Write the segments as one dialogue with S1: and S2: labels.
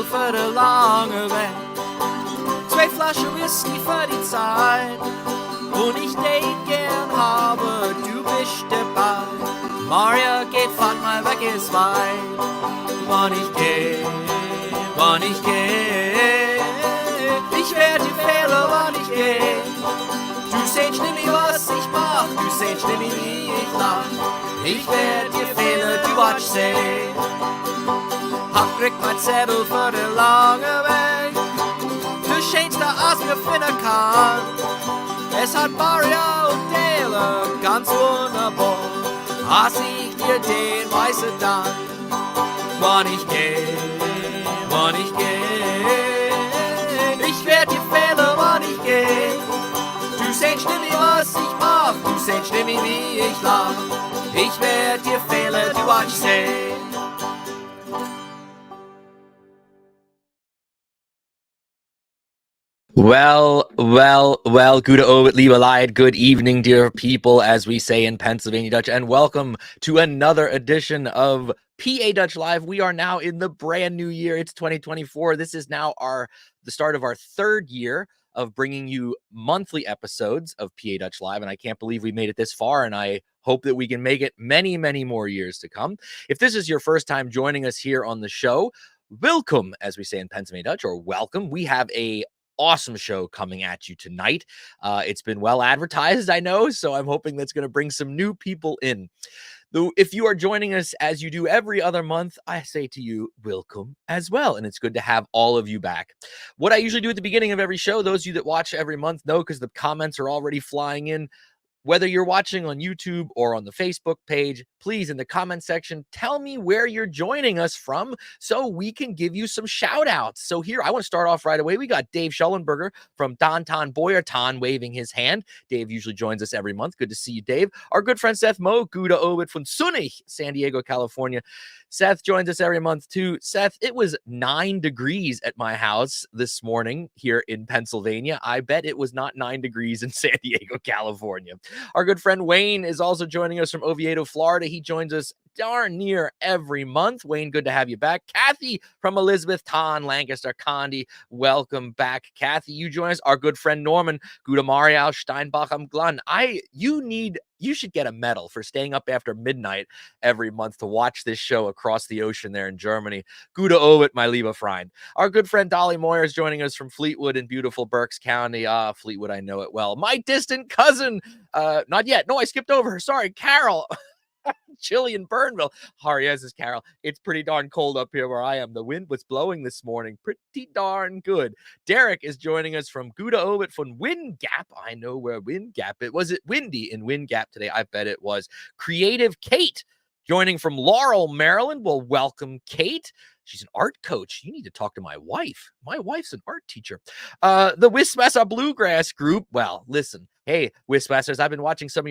S1: für die lange Weg. 2 Flaschen Whisky für die Zeit. Und ich date gern habe, du bist dabei. Maria geht fort mal weg, ist weit. Wann ich geh, ich werd die Fehler, wann ich geh. Du sehst nicht, was ich mach, du sehst nicht, wie ich lach. Ich werd die Fehler, du watsch seh. Hab kriegt mein Zettel für den langen Weg. Du scheinst da, als mir finden kann. Es hat Maria und Dale ganz wunderbar. Als ich dir den weiße dann, wann ich geh, ich werd die Fehler, wann ich geh. Du sehst nicht, was ich mach, du sehst nicht, wie ich lach. Ich werd dir Fehler, du watsch seh.
S2: Well, Gute Abend, liebe Leid. Good evening, dear people, as we say in Pennsylvania Dutch, and welcome to another edition of PA Dutch Live. We are now in the brand new year. It's 2024. This is now the start of our 3rd year of bringing you monthly episodes of PA Dutch Live, and I can't believe we made it this far, and I hope that we can make it many, many more years to come. If this is your first time joining us here on the show, welcome, as we say in Pennsylvania Dutch, or welcome. We have a awesome show coming at you tonight. It's been well advertised, I know, so I'm hoping that's going to bring some new people in. Though, if you are joining us as you do every other month, I say to you, welcome as well. And it's good to have all of you back. What I usually do at the beginning of every show, those of you that watch every month know, because the comments are already flying in. Whether you're watching on YouTube or on the Facebook page, please, in the comment section, tell me where you're joining us from so we can give you some shout outs. So here, I want to start off right away. We got Dave Schellenberger from Downtown Boyertown waving his hand. Dave usually joins us every month. Good to see you, Dave. Our good friend Seth Mo, Gute Abend von Sunnig, San Diego, California. Seth joins us every month too. Seth, it was 9 degrees at my house this morning here in Pennsylvania. I bet it was not 9 degrees in San Diego, California. Our good friend Wayne is also joining us from Oviedo, Florida. He joins us darn near every month. Wayne, good to have you back. Kathy from Elizabethtown, Lancaster County, welcome back. Kathy, you join us. Our good friend Norman, Gute Mariau, Steinbach am Glan. You should get a medal for staying up after midnight every month to watch this show across the ocean there in Germany. Gute Abend, my lieber Freund. Our good friend Dolly Moyer is joining us from Fleetwood in beautiful Berks County. Fleetwood, I know it well. My distant cousin, not yet. No, I skipped over her. Sorry, Carol. Chillian Burnville. Yes, is Carol. It's pretty darn cold up here where I am. The wind was blowing this morning. Pretty darn good. Derek is joining us from Gute Abend von Wind Gap. I know where Wind Gap is. Was it windy in Wind Gap today? I bet it was. Creative Kate joining from Laurel, Maryland. Well, welcome, Kate. She's an art coach. You need to talk to my wife. My wife's an art teacher. The Wiswasser Bluegrass Group. Well, listen. Hey, Wiswassers, I've been watching some of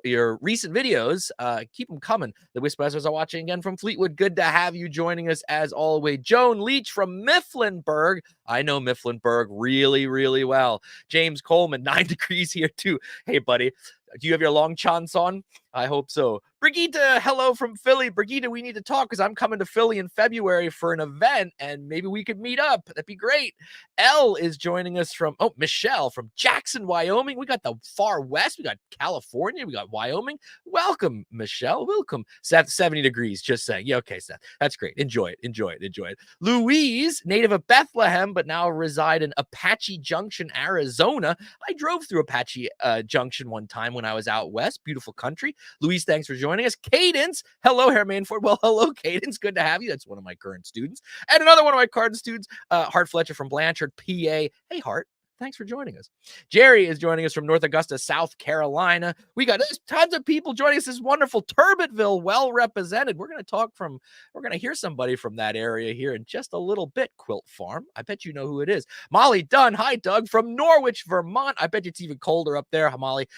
S2: your recent videos. Keep them coming. The Wiswassers are watching again from Fleetwood. Good to have you joining us as always. Joan Leach from Mifflinburg. I know Mifflinburg really, really well. James Coleman, 9 degrees here too. Hey, buddy. Do you have your long chance on? I hope so. Brigitte, hello from Philly. Brigitte, we need to talk because I'm coming to Philly in February for an event and maybe we could meet up. That'd be great. Elle is joining us from, Michelle from Jackson, Wyoming. We got the far west. We got California. We got Wyoming. Welcome, Michelle. Welcome. Seth, 70 degrees, just saying. Yeah, okay, Seth. That's great. Enjoy it. Louise, native of Bethlehem, but now reside in Apache Junction, Arizona. I drove through Apache Junction one time when I was out west. Beautiful country. Louise, thanks for joining us. Cadence, hello, Herr Mainford. Well, hello, Cadence. Good to have you. That's one of my current students. And another one of my current students, Hart Fletcher from Blanchard, PA. Hey, Hart. Thanks for joining us. Jerry is joining us from North Augusta, South Carolina. We got tons of people joining us. This wonderful Turbitville, well represented. We're going to hear somebody from that area here in just a little bit. Quilt Farm. I bet you know who it is. Molly Dunn. Hi, Doug, from Norwich, Vermont. I bet it's even colder up there, Molly.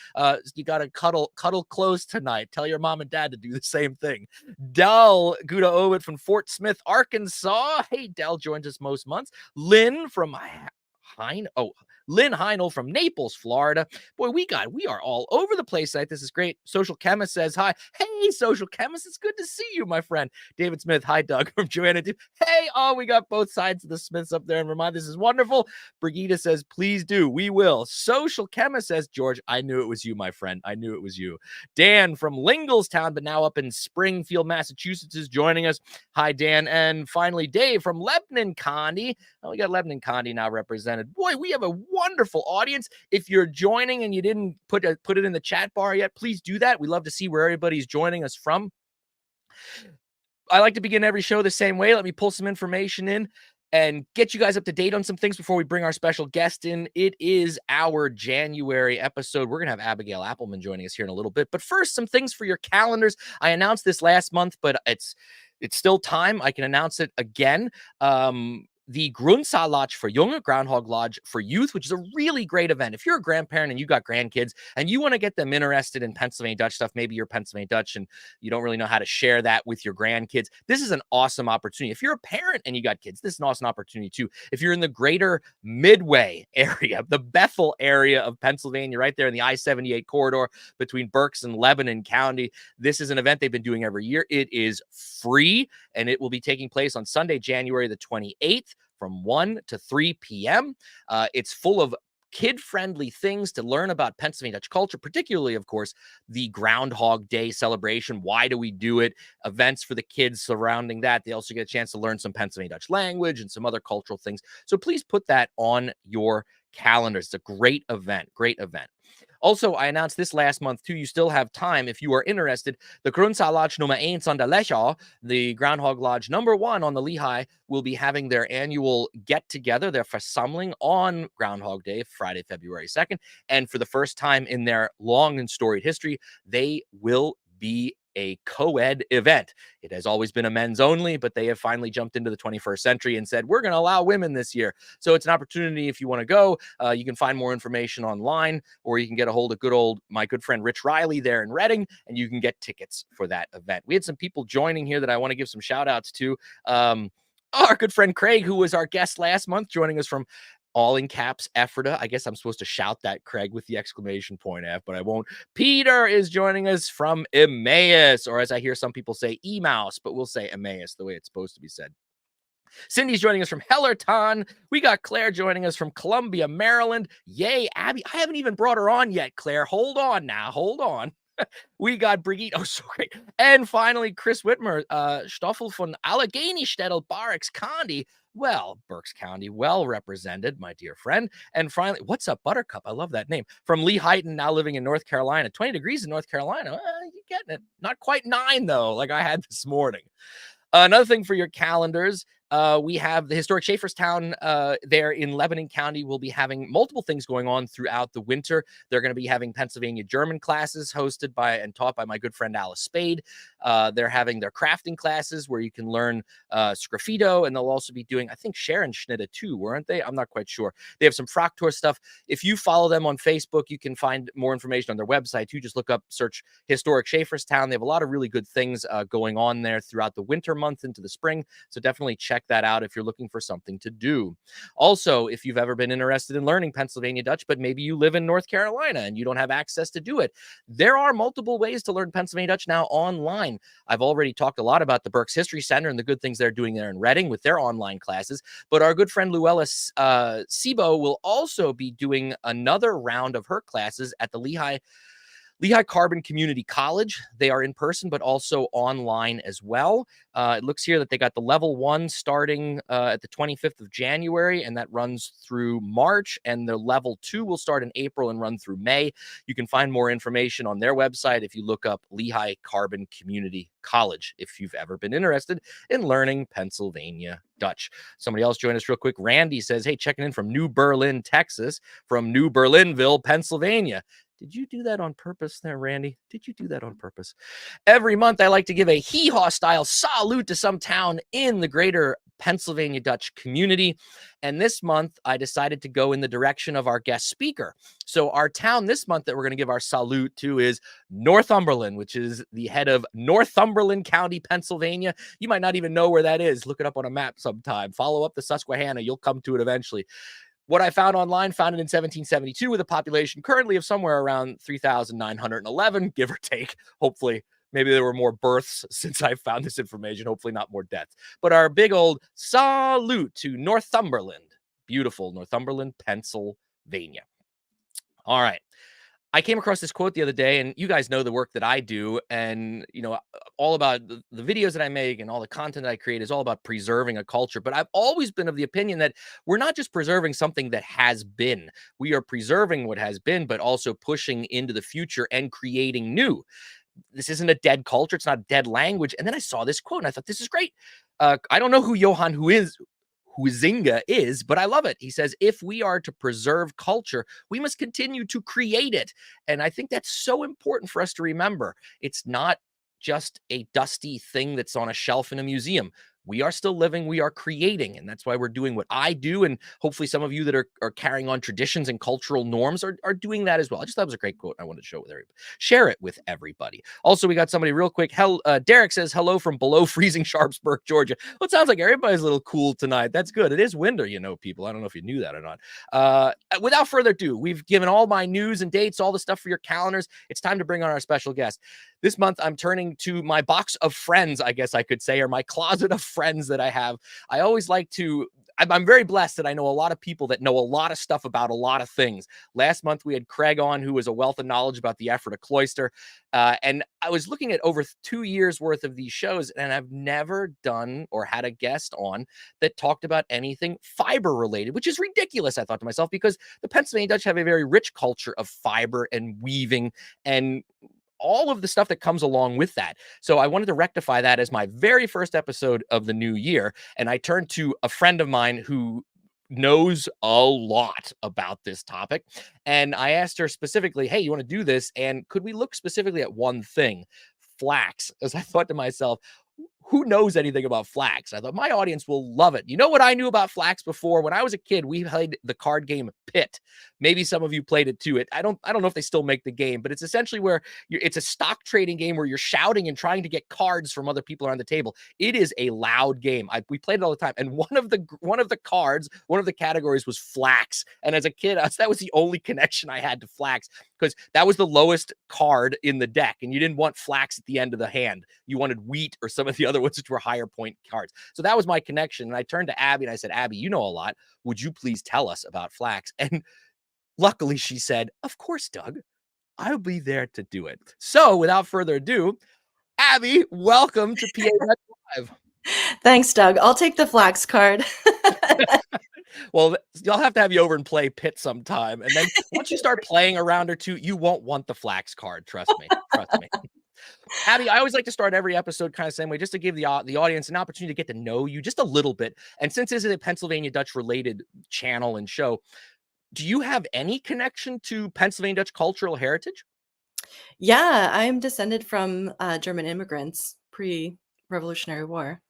S2: You got to cuddle close tonight. Tell your mom and dad to do the same thing. Del Gute Abend from Fort Smith, Arkansas. Hey, Del joins us most months. Lynn from Lynn Heinel from Naples, Florida. Boy, we are all over the place tonight. This is great. Social Chemist says hi. Hey, Social Chemist, it's good to see you, my friend. David Smith, hi, Doug from Joanna. Hey, we got both sides of the Smiths up there. And remind, this is wonderful. Brigitte says, please do. We will. Social Chemist says, George, I knew it was you, my friend. I knew it was you. Dan from Linglestown, but now up in Springfield, Massachusetts, is joining us. Hi, Dan. And finally, Dave from Lebanon County. We got Lebanon County now represented. Boy, we have a wonderful audience. If you're joining and you didn't put it in the chat bar yet, please do that. We love to see where everybody's joining us from. I like to begin every show the same way. Let me pull some information in and get you guys up to date on some things before we bring our special guest in. It is our January episode. We're going to have Abigail Appleman joining us here in a little bit. But first, some things for your calendars. I announced this last month, but it's still time. I can announce it again. The Grundsalat for Junge, Groundhog Lodge for Youth, which is a really great event. If you're a grandparent and you got grandkids and you want to get them interested in Pennsylvania Dutch stuff, maybe you're Pennsylvania Dutch and you don't really know how to share that with your grandkids, this is an awesome opportunity. If you're a parent and you got kids, this is an awesome opportunity too. If you're in the greater Midway area, the Bethel area of Pennsylvania, right there in the I-78 corridor between Berks and Lebanon County, this is an event they've been doing every year. It is free and it will be taking place on Sunday, January the 28th. From 1 to 3 p.m. It's full of kid-friendly things to learn about Pennsylvania Dutch culture, particularly, of course, the Groundhog Day celebration. Why do we do it? Events for the kids surrounding that. They also get a chance to learn some Pennsylvania Dutch language and some other cultural things. So please put that on your calendars. It's a great event. Great event. Also, I announced this last month, too. You still have time if you are interested. The Grundsalat Nummer 1 on the Lechau, the Groundhog Lodge number 1 on the Lehigh, will be having their annual get-together, their Versammlung, on Groundhog Day, Friday, February 2nd. And for the first time in their long and storied history, they will be a co-ed event. It has always been a men's only, but they have finally jumped into the 21st century and said, we're going to allow women this year. So it's an opportunity if you want to go. You can find more information online, or you can get a hold of my good friend Rich Riley there in Reading, and you can get tickets for that event. We had some people joining here that I want to give some shout outs to. Our good friend Craig, who was our guest last month, joining us from all in caps, Ephrata. I guess I'm supposed to shout that, Craig, with the exclamation point F, but I won't. Peter is joining us from Emmaus, or as I hear some people say, Emmaus, but we'll say Emmaus the way it's supposed to be said. Cindy's joining us from Hellertown. We got Claire joining us from Columbia, Maryland. Yay, Abby. I haven't even brought her on yet, Claire. Hold on now. Hold on. We got Brigitte. Oh, so great. And finally, Chris Whitmer, Stoffel von Allegheny Städtel, Berks County. Well, Berks County, well represented, my dear friend. And finally, what's up, Buttercup? I love that name. From Lee Heighton, now living in North Carolina. 20 degrees in North Carolina. You're getting it. Not quite 9, though, like I had this morning. Another thing for your calendars, we have the historic Schaefferstown there in Lebanon County. Will be having multiple things going on throughout the winter. They're going to be having Pennsylvania German classes hosted by and taught by my good friend Alice Spade. They're having their crafting classes where you can learn sgraffito, and they'll also be doing, I think, Sharon Schnitte too, weren't they? I'm not quite sure. They have some Fraktur stuff. If you follow them on Facebook, you can find more information on their website. You just search Historic Schaefferstown. They have a lot of really good things going on there throughout the winter month into the spring. So definitely check that out if you're looking for something to do. Also, if you've ever been interested in learning Pennsylvania Dutch, but maybe you live in North Carolina and you don't have access to do it, there are multiple ways to learn Pennsylvania Dutch now online. I've already talked a lot about the Berks History Center and the good things they're doing there in Reading with their online classes, but our good friend Luella Sibo will also be doing another round of her classes at the Lehigh Carbon Community College. They are in person, but also online as well. It looks here that they got the level 1 starting at the 25th of January, and that runs through March. And the level 2 will start in April and run through May. You can find more information on their website if you look up Lehigh Carbon Community College, if you've ever been interested in learning Pennsylvania Dutch. Somebody else joined us real quick. Randy says, hey, checking in from New Berlin, Texas, from New Berlinville, Pennsylvania. Did you do that on purpose there, Randy? Did you do that on purpose? Every month, I like to give a hee-haw style salute to some town in the greater Pennsylvania Dutch community. And this month, I decided to go in the direction of our guest speaker. So our town this month that we're going to give our salute to is Northumberland, which is the head of Northumberland County, Pennsylvania. You might not even know where that is. Look it up on a map sometime. Follow up the Susquehanna. You'll come to it eventually. What I found online, founded in 1772 with a population currently of somewhere around 3,911, give or take. Hopefully, maybe there were more births since I found this information. Hopefully not more deaths. But our big old salute to Northumberland. Beautiful Northumberland, Pennsylvania. All right. I came across this quote the other day, and you guys know the work that I do, and all about the videos that I make and all the content that I create is all about preserving a culture. But I've always been of the opinion that we're not just preserving something that has been, we are preserving what has been, but also pushing into the future and creating new. This isn't a dead culture. It's not a dead language. And then I saw this quote and I thought, this is great. I don't know who Johann Huizinga is, but I love it. He says, if we are to preserve culture, we must continue to create it. And I think that's so important for us to remember. It's not just a dusty thing that's on a shelf in a museum. We are still living, we are creating. And that's why we're doing what I do. And hopefully some of you that are carrying on traditions and cultural norms are doing that as well. I just thought it was a great quote. I wanted to show it with everybody. Share it with everybody. Also, we got somebody real quick. Derek says, hello from below freezing Sharpsburg, Georgia. Well, it sounds like everybody's a little cool tonight. That's good. It is winter, people. I don't know if you knew that or not. Without further ado, we've given all my news and dates, all the stuff for your calendars. It's time to bring on our special guest. This month, I'm turning to my box of friends, I guess I could say, or my closet of friends that I have. I always like to, I'm very blessed that I know a lot of people that know a lot of stuff about a lot of things. Last month, we had Craig on, who was a wealth of knowledge about the Ephrata Cloister. And I was looking at over 2 years worth of these shows, and I've never done or had a guest on that talked about anything fiber related, which is ridiculous, I thought to myself, because the Pennsylvania Dutch have a very rich culture of fiber and weaving and all of the stuff that comes along with that. So I wanted to rectify that as my very first episode of the new year. And I turned to a friend of mine who knows a lot about this topic. And I asked her specifically, hey, you want to do this? And could we look specifically at one thing? Flax. As I thought to myself, who knows anything about Flax? I thought my audience will love it. You know what I knew about Flax before? When I was a kid, we played the card game Pit. Maybe some of you played it too. I don't know if they still make the game, but it's essentially where it's a stock trading game where you're shouting and trying to get cards from other people around the table. It is a loud game. We played it all the time. And one of the cards, one of the categories was Flax. And as a kid, that was the only connection I had to Flax, because that was the lowest card in the deck. And you didn't want Flax at the end of the hand. You wanted Wheat or some of the other ones which were higher point cards. So that was my connection. And I turned to Abby and I said, Abby, you know a lot. Would you please tell us about Flax? And luckily she said, of course, Doug, I'll be there to do it. So without further ado, Abby, welcome to PA Live.
S3: Thanks, Doug. I'll take the Flax card.
S2: Well, you'll have to have you over and play Pit sometime. And then once you start playing a round or two, you won't want the Flax card. Trust me. Trust me. Abby, I always like to start every episode kind of the same way, just to give the audience an opportunity to get to know you just a little bit. And since this is a Pennsylvania Dutch related channel and show, do you have any connection to Pennsylvania Dutch cultural heritage?
S3: Yeah, I'm descended from German immigrants pre-Revolutionary War.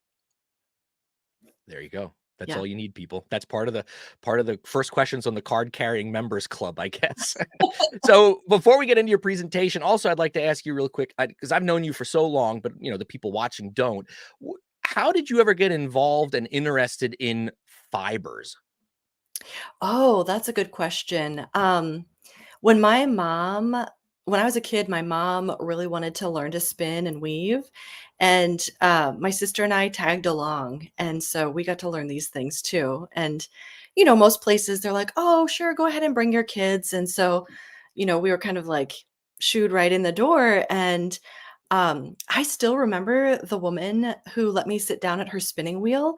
S2: There you go. That's all you need, people. That's part of the first questions on the card carrying members club, I guess. So before we get into your presentation, also I'd like to ask you real quick, because I've known you for so long, but the people watching don't. How did you ever get involved and interested in fibers?
S3: Oh, that's a good question. When I was a kid, my mom really wanted to learn to spin and weave. And my sister and I tagged along. And so we got to learn these things too. And, most places they're like, oh, sure, go ahead and bring your kids. And so, we were kind of like shooed right in the door. And I still remember the woman who let me sit down at her spinning wheel.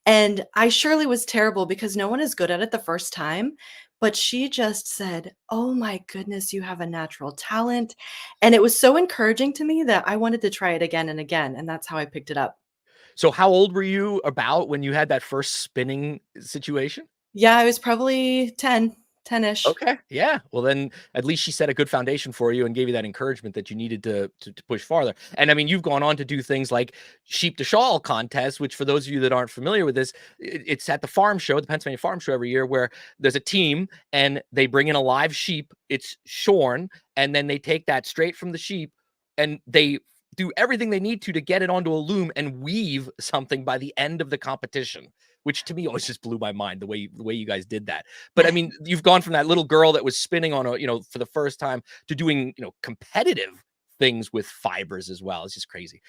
S3: And I surely was terrible because no one is good at it the first time. But she just said, oh my goodness, you have a natural talent. And it was so encouraging to me that I wanted to try it again and again. And that's how I picked it up.
S2: So how old were you about when you had that first spinning situation?
S3: Yeah, I was probably 10-ish.
S2: Okay. Yeah. Well, then at least she set a good foundation for you and gave you that encouragement that you needed to push farther. And I mean, you've gone on to do things like sheep to shawl contest, which for those of you that aren't familiar with this, it's at the farm show, the Pennsylvania Farm Show every year, where there's a team and they bring in a live sheep. It's shorn, and then they take that straight from the sheep and they do everything they need to get it onto a loom and weave something by the end of the competition. which to me always just blew my mind, the way you guys did that. But I mean, you've gone from that little girl that was spinning on a, for the first time to doing, competitive things with fibers as well. It's just crazy.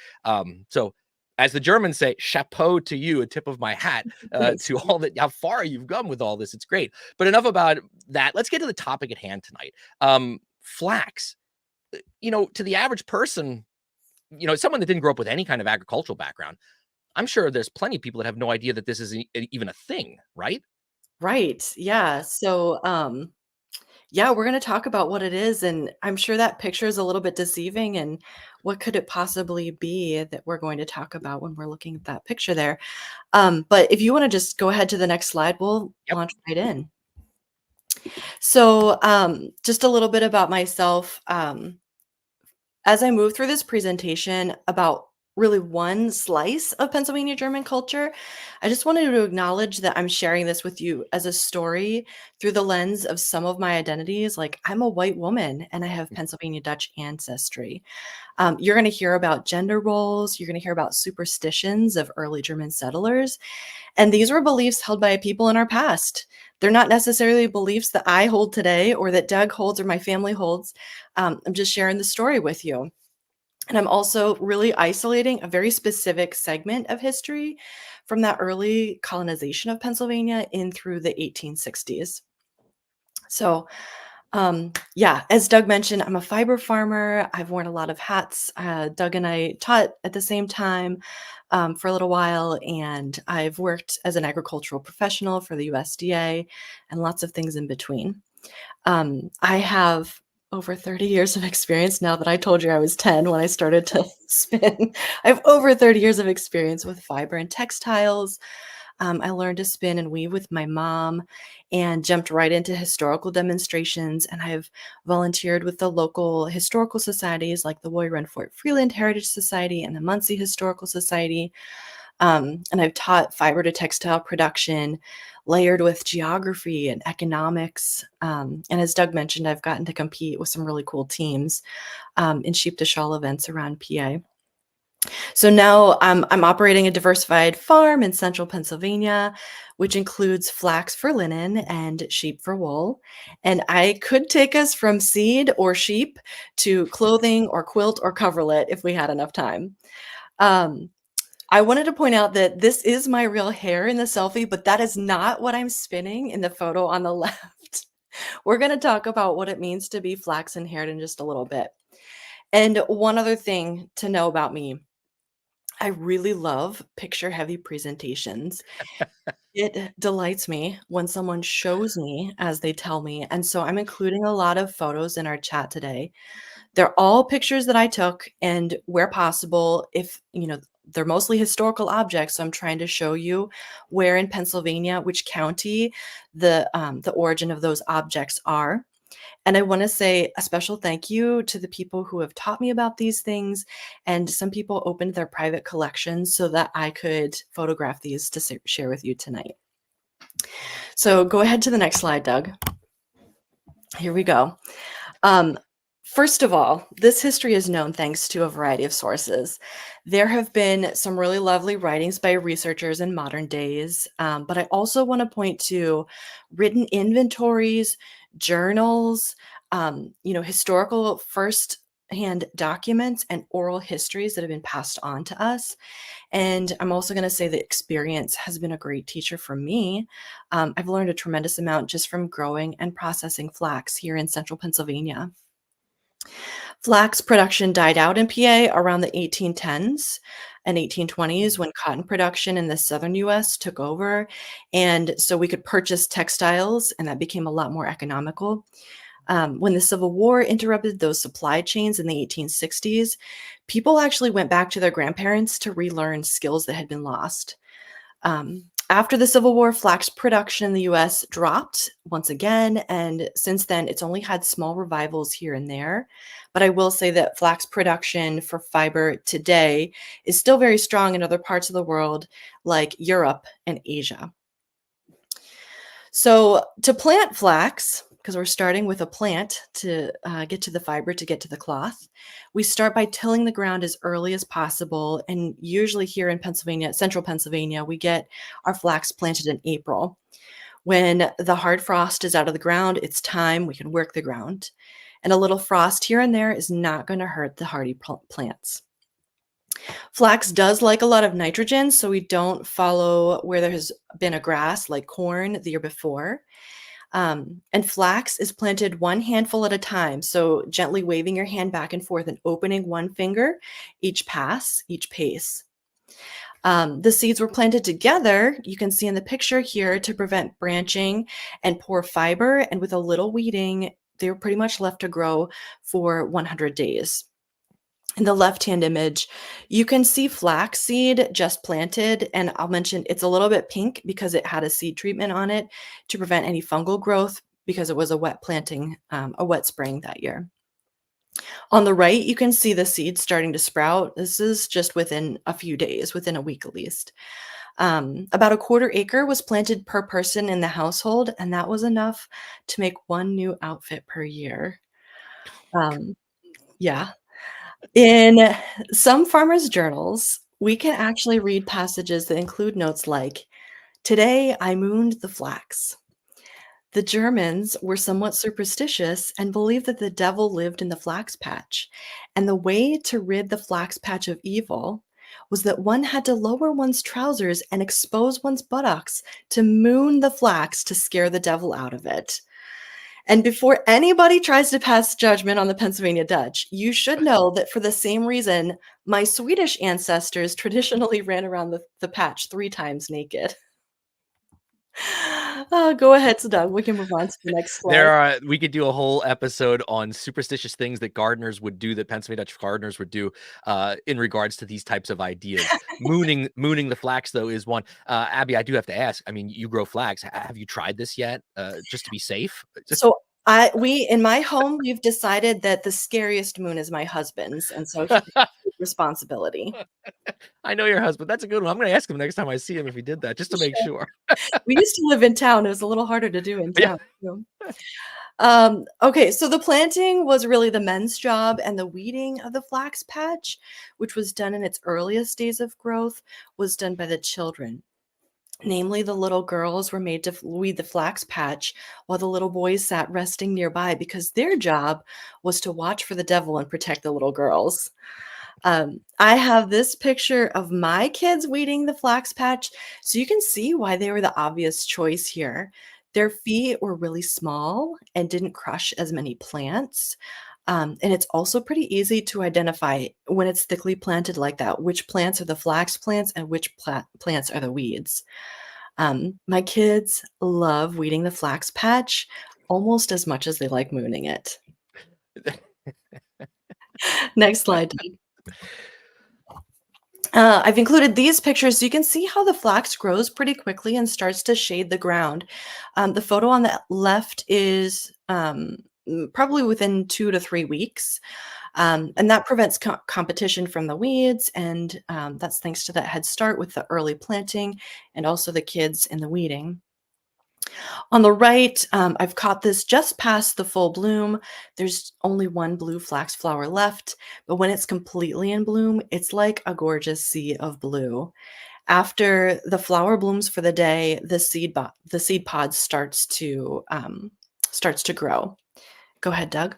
S2: So as the Germans say, chapeau to you, a tip of my hat
S3: Thanks.
S2: to all that, how far you've come with all this. It's great. But enough about that. Let's get to the topic at hand tonight. Flax, to the average person, someone that didn't grow up with any kind of agricultural background, I'm sure there's plenty of people that have no idea that this is even a thing, right?
S3: Right. Yeah. So, yeah, we're going to talk about what it is. And I'm sure that picture is a little bit deceiving. And what could it possibly be that we're going to talk about when we're looking at that picture there? But if you want to just go ahead to the next slide, we'll
S2: Yep.
S3: launch right in. So, just a little bit about myself. As I move through this presentation about really one slice of Pennsylvania German culture, I just wanted to acknowledge that I'm sharing this with you as a story through the lens of some of my identities. Like, I'm a white woman and I have Pennsylvania Dutch ancestry. You're going to hear about gender roles. You're going to hear about superstitions of early German settlers. And these were beliefs held by people in our past. They're not necessarily beliefs that I hold today or that Doug holds or my family holds. I'm just sharing the story with you. And I'm also really isolating a very specific segment of history from that early colonization of Pennsylvania in through the 1860s. So, yeah, as Doug mentioned, I'm a fiber farmer. I've worn a lot of hats. Doug and I taught at the same time for a little while, and I've worked as an agricultural professional for the USDA and lots of things in between. I have over 30 years of experience now that I told you I was 10 when I started to spin. I have over 30 years of experience with fiber and textiles. I learned to spin and weave with my mom and jumped right into historical demonstrations. And I've volunteered with the local historical societies like the Roy Renfort Freeland Heritage Society and the Muncie Historical Society. And I've taught fiber to textile production layered with geography and economics. And as Doug mentioned, I've gotten to compete with some really cool teams in sheep to shawl events around PA. So now I'm operating a diversified farm in central Pennsylvania, which includes flax for linen and sheep for wool. And I could take us from seed or sheep to clothing or quilt or coverlet if we had enough time. I wanted to point out that this is my real hair in the selfie, but that is not what I'm spinning in the photo on the left. We're going to talk about what it means to be flaxen haired in just a little bit. And one other thing to know about me, I really love picture heavy presentations. It delights me when someone shows me as they tell me. And so I'm including a lot of photos in our chat today. They're all pictures that I took, and where possible, if they're mostly historical objects. So I'm trying to show you where in Pennsylvania, which county the origin of those objects are. And I want to say a special thank you to the people who have taught me about these things. And some people opened their private collections so that I could photograph these to share with you tonight. So go ahead to the next slide, Doug. Here we go. First of all, this history is known thanks to a variety of sources. There have been some really lovely writings by researchers in modern days, but I also want to point to written inventories, journals, historical first-hand documents, and oral histories that have been passed on to us. And I'm also going to say that experience has been a great teacher for me. I've learned a tremendous amount just from growing and processing flax here in central Pennsylvania. Flax production died out in PA around the 1810s and 1820s when cotton production in the southern US took over. And so we could purchase textiles, and that became a lot more economical. When the Civil War interrupted those supply chains in the 1860s, people actually went back to their grandparents to relearn skills that had been lost. After the Civil War, flax production in the US dropped once again, and since then it's only had small revivals here and there. But I will say that flax production for fiber today is still very strong in other parts of the world, like Europe and Asia. So to plant flax, because we're starting with a plant to get to the fiber to get to the cloth. We start by tilling the ground as early as possible. And usually here in Pennsylvania, central Pennsylvania, we get our flax planted in April. When the hard frost is out of the ground, it's time we can work the ground. And a little frost here and there is not going to hurt the hardy plants. Flax does like a lot of nitrogen, so we don't follow where there has been a grass like corn the year before. And flax is planted one handful at a time, so gently waving your hand back and forth and opening one finger each pace. The seeds were planted together, you can see in the picture here, to prevent branching and poor fiber, and with a little weeding, they were pretty much left to grow for 100 days. In the left-hand image, you can see flaxseed just planted, and I'll mention it's a little bit pink because it had a seed treatment on it to prevent any fungal growth because it was a wet planting, a wet spring that year. On the right, you can see the seeds starting to sprout. This is just within a few days, within a week at least. About a quarter acre was planted per person in the household, and that was enough to make one new outfit per year. Yeah. In some farmers' journals, we can actually read passages that include notes like, "Today I mooned the flax." The Germans were somewhat superstitious and believed that the devil lived in the flax patch. And the way to rid the flax patch of evil was that one had to lower one's trousers and expose one's buttocks to moon the flax to scare the devil out of it. And before anybody tries to pass judgment on the Pennsylvania Dutch, you should know that for the same reason, my Swedish ancestors traditionally ran around the patch 3 times naked. Go ahead, so Doug, we can move on to the next slide.
S2: We could do a whole episode on superstitious things that gardeners would do, that Pennsylvania Dutch gardeners would do, in regards to these types of ideas. Mooning the flax, though, is one. Abby, I do have to ask. I mean, you grow flax. Have you tried this yet, just to be safe?
S3: So we in my home, we've decided that the scariest moon is my husband's, and so he takes responsibility.
S2: I know your husband. That's a good one. I'm going to ask him next time I see him if he did that, just to make sure.
S3: We used to live in town. It was a little harder to do in
S2: Yeah.
S3: town. Okay, so the planting was really the men's job, and the weeding of the flax patch, which was done in its earliest days of growth, was done by the children. Namely, the little girls were made to weed the flax patch while the little boys sat resting nearby because their job was to watch for the devil and protect the little girls. I have this picture of my kids weeding the flax patch, so you can see why they were the obvious choice here. Their feet were really small and didn't crush as many plants. And it's also pretty easy to identify when it's thickly planted like that, which plants are the flax plants and which plants are the weeds. My kids love weeding the flax patch almost as much as they like mooning it. Next slide. I've included these pictures so you can see how the flax grows pretty quickly and starts to shade the ground. The photo on the left is probably within 2 to 3 weeks. And that prevents competition from the weeds. And that's thanks to that head start with the early planting and also the kids in the weeding. On the right, I've caught this just past the full bloom. There's only one blue flax flower left, but when it's completely in bloom, it's like a gorgeous sea of blue. After the flower blooms for the day, the seed pod starts to grow. Go ahead, Doug.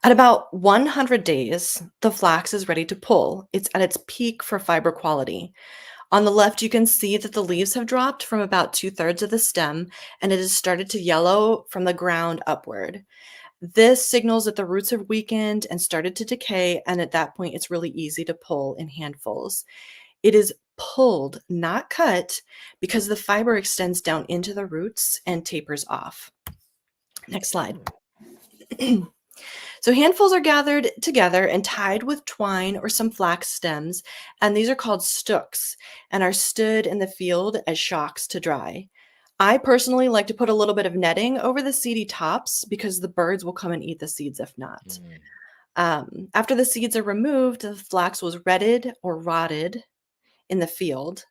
S3: At about 100 days, the flax is ready to pull. It's at its peak for fiber quality. On the left, you can see that the leaves have dropped from about 2/3 of the stem, and it has started to yellow from the ground upward. This signals that the roots have weakened and started to decay, and at that point, it's really easy to pull in handfuls. It is pulled, not cut, because the fiber extends down into the roots and tapers off. Next slide. So handfuls are gathered together and tied with twine or some flax stems, and these are called stooks and are stood in the field as shocks to dry. I personally like to put a little bit of netting over the seedy tops because the birds will come and eat the seeds if not. After the seeds are removed, the flax was retted or rotted in the field,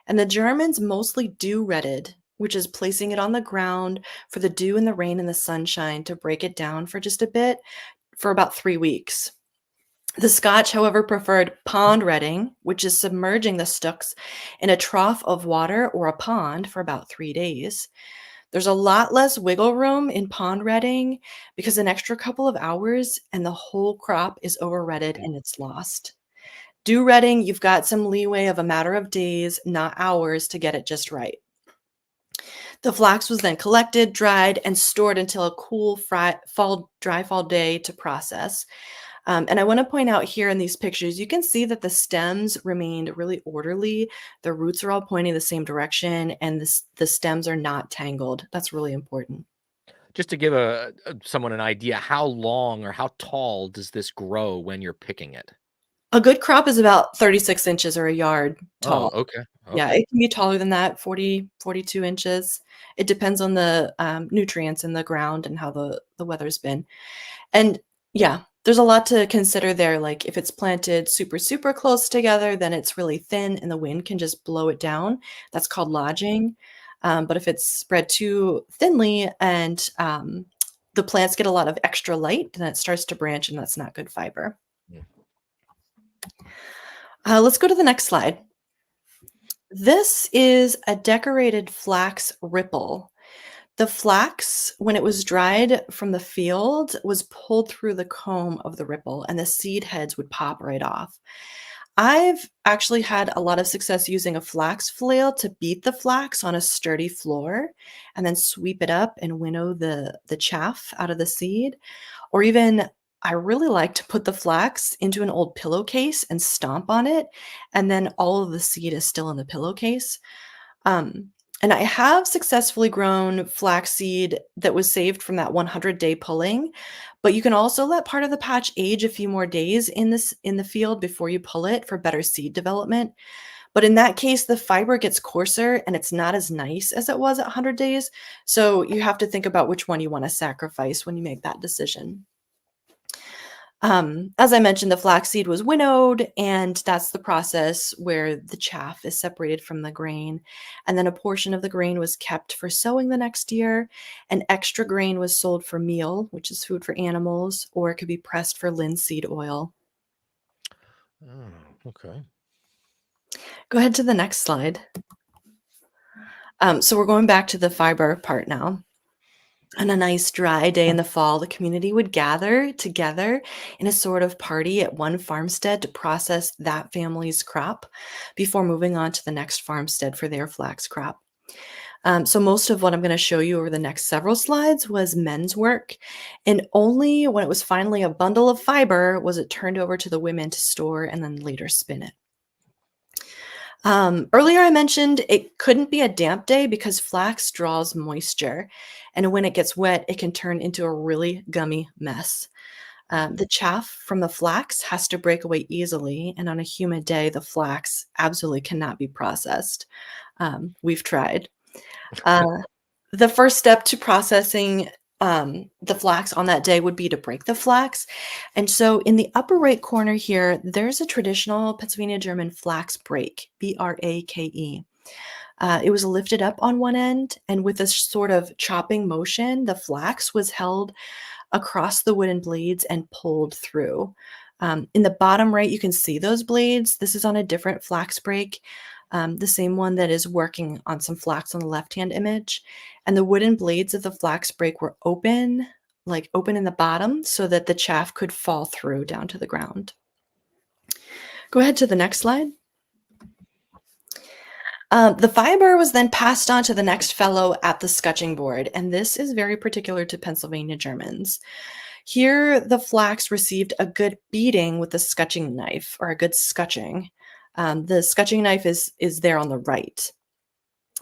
S3: and the Germans mostly do retted which is placing it on the ground for the dew and the rain and the sunshine to break it down for just a bit for about 3 weeks. The Scotch, however, preferred pond retting, which is submerging the stalks in a trough of water or a pond for about 3 days. There's a lot less wiggle room in pond retting because an extra couple of hours and the whole crop is overretted and it's lost. Dew retting, you've got some leeway of a matter of days, not hours, to get it just right. The flax was then collected, dried, and stored until a cool dry fall day to process. And I want to point out here in these pictures, you can see that the stems remained really orderly. The roots are all pointing the same direction, and the stems are not tangled. That's really important.
S2: Just to give someone an idea, how long or how tall does this grow when you're picking it?
S3: A good crop is about 36 inches or a yard
S2: Oh,
S3: tall.
S2: okay.
S3: Yeah,
S2: Okay.
S3: it can be taller than that, 40, 42 inches. It depends on the nutrients in the ground and how the weather's been. And yeah, there's a lot to consider there. Like if it's planted super, super close together, then it's really thin and the wind can just blow it down. That's called lodging. But if it's spread too thinly and the plants get a lot of extra light, then it starts to branch and that's not good fiber.
S2: Mm.
S3: Let's go to the next slide. This is a decorated flax ripple. The flax, when it was dried from the field, was pulled through the comb of the ripple and the seed heads would pop right off. I've actually had a lot of success using a flax flail to beat the flax on a sturdy floor and then sweep it up and winnow the chaff out of the seed. Or even I really like to put the flax into an old pillowcase and stomp on it, and then all of the seed is still in the pillowcase. Um, and I have successfully grown flaxseed that was saved from that 100-day pulling, but you can also let part of the patch age a few more days in the field before you pull it for better seed development. But in that case, the fiber gets coarser and it's not as nice as it was at 100 days. So you have to think about which one you want to sacrifice when you make that decision. As I mentioned, the flaxseed was winnowed, and that's the process where the chaff is separated from the grain. And then a portion of the grain was kept for sowing the next year. And extra grain was sold for meal, which is food for animals, or it could be pressed for linseed oil.
S2: Oh, okay.
S3: Go ahead to the next slide. So we're going back to the fiber part now. On a nice dry day in the fall, the community would gather together in a sort of party at one farmstead to process that family's crop before moving on to the next farmstead for their flax crop. So most of what I'm going to show you over the next several slides was men's work, and only when it was finally a bundle of fiber was it turned over to the women to store and then later spin it. Earlier I mentioned it couldn't be a damp day because flax draws moisture, and when it gets wet, it can turn into a really gummy mess. The chaff from the flax has to break away easily, and on a humid day, the flax absolutely cannot be processed. We've tried. Uh, the first step to processing the flax on that day would be to break the flax. And so in the upper right corner here, there's a traditional Pennsylvania German flax brake, B-R-A-K-E. It was lifted up on one end, and with a sort of chopping motion, the flax was held across the wooden blades and pulled through. In the bottom right, you can see those blades. This is on a different flax brake, the same one that is working on some flax on the left-hand image. And the wooden blades of the flax brake were open, like open in the bottom, so that the chaff could fall through down to the ground. Go ahead to the next slide. The fiber was then passed on to the next fellow at the scutching board, and this is very particular to Pennsylvania Germans. Here, the flax received a good beating with the scutching knife, or a good scutching. The scutching knife is there on the right.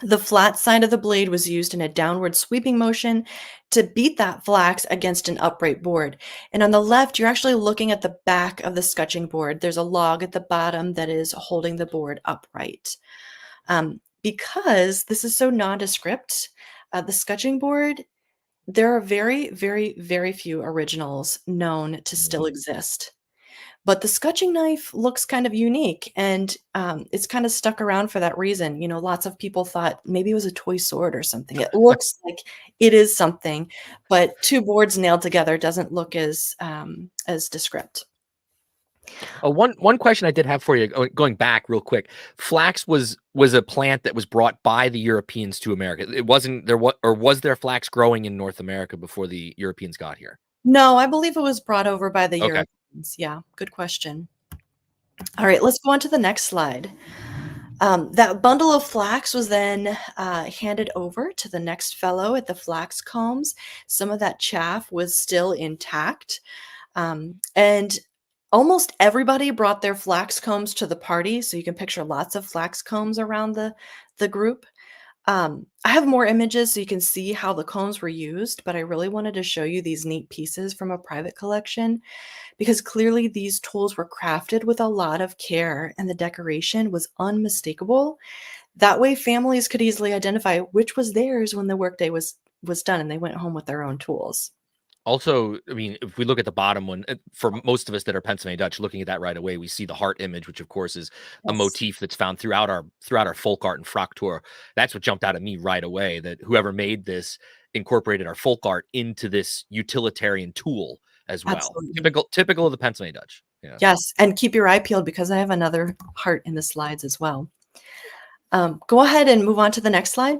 S3: The flat side of the blade was used in a downward sweeping motion to beat that flax against an upright board. And on the left, you're actually looking at the back of the scutching board. There's a log at the bottom that is holding the board upright. Because this is so nondescript, the scutching board, there are very, very, very few originals known to still exist. But the scutching knife looks kind of unique, and it's kind of stuck around for that reason. Lots of people thought maybe it was a toy sword or something. It looks like it is something, but two boards nailed together doesn't look as descript.
S2: One question I did have for you, going back real quick. Flax was a plant that was brought by the Europeans to America. It wasn't there, or was there flax growing in North America before the Europeans got here?
S3: No, I believe it was brought over by the
S2: Okay.
S3: Europeans. Yeah, good question. All right, let's go on to the next slide. That bundle of flax was then handed over to the next fellow at the flax combs. Some of that chaff was still intact. And almost everybody brought their flax combs to the party. So you can picture lots of flax combs around the group. I have more images so you can see how the combs were used, but I really wanted to show you these neat pieces from a private collection because clearly these tools were crafted with a lot of care and the decoration was unmistakable. That way families could easily identify which was theirs when the workday was done and they went home with their own tools.
S2: Also, I mean, if we look at the bottom one, for most of us that are Pennsylvania Dutch, looking at that right away, we see the heart image, which of course is a
S3: Yes,
S2: motif that's found throughout our folk art and fraktur. That's what jumped out at me right away. That whoever made this incorporated our folk art into this utilitarian tool as well.
S3: absolutely.
S2: Typical of the Pennsylvania Dutch. Yeah.
S3: Yes, and keep your eye peeled because I have another heart in the slides as well. Go ahead and move on to the next slide.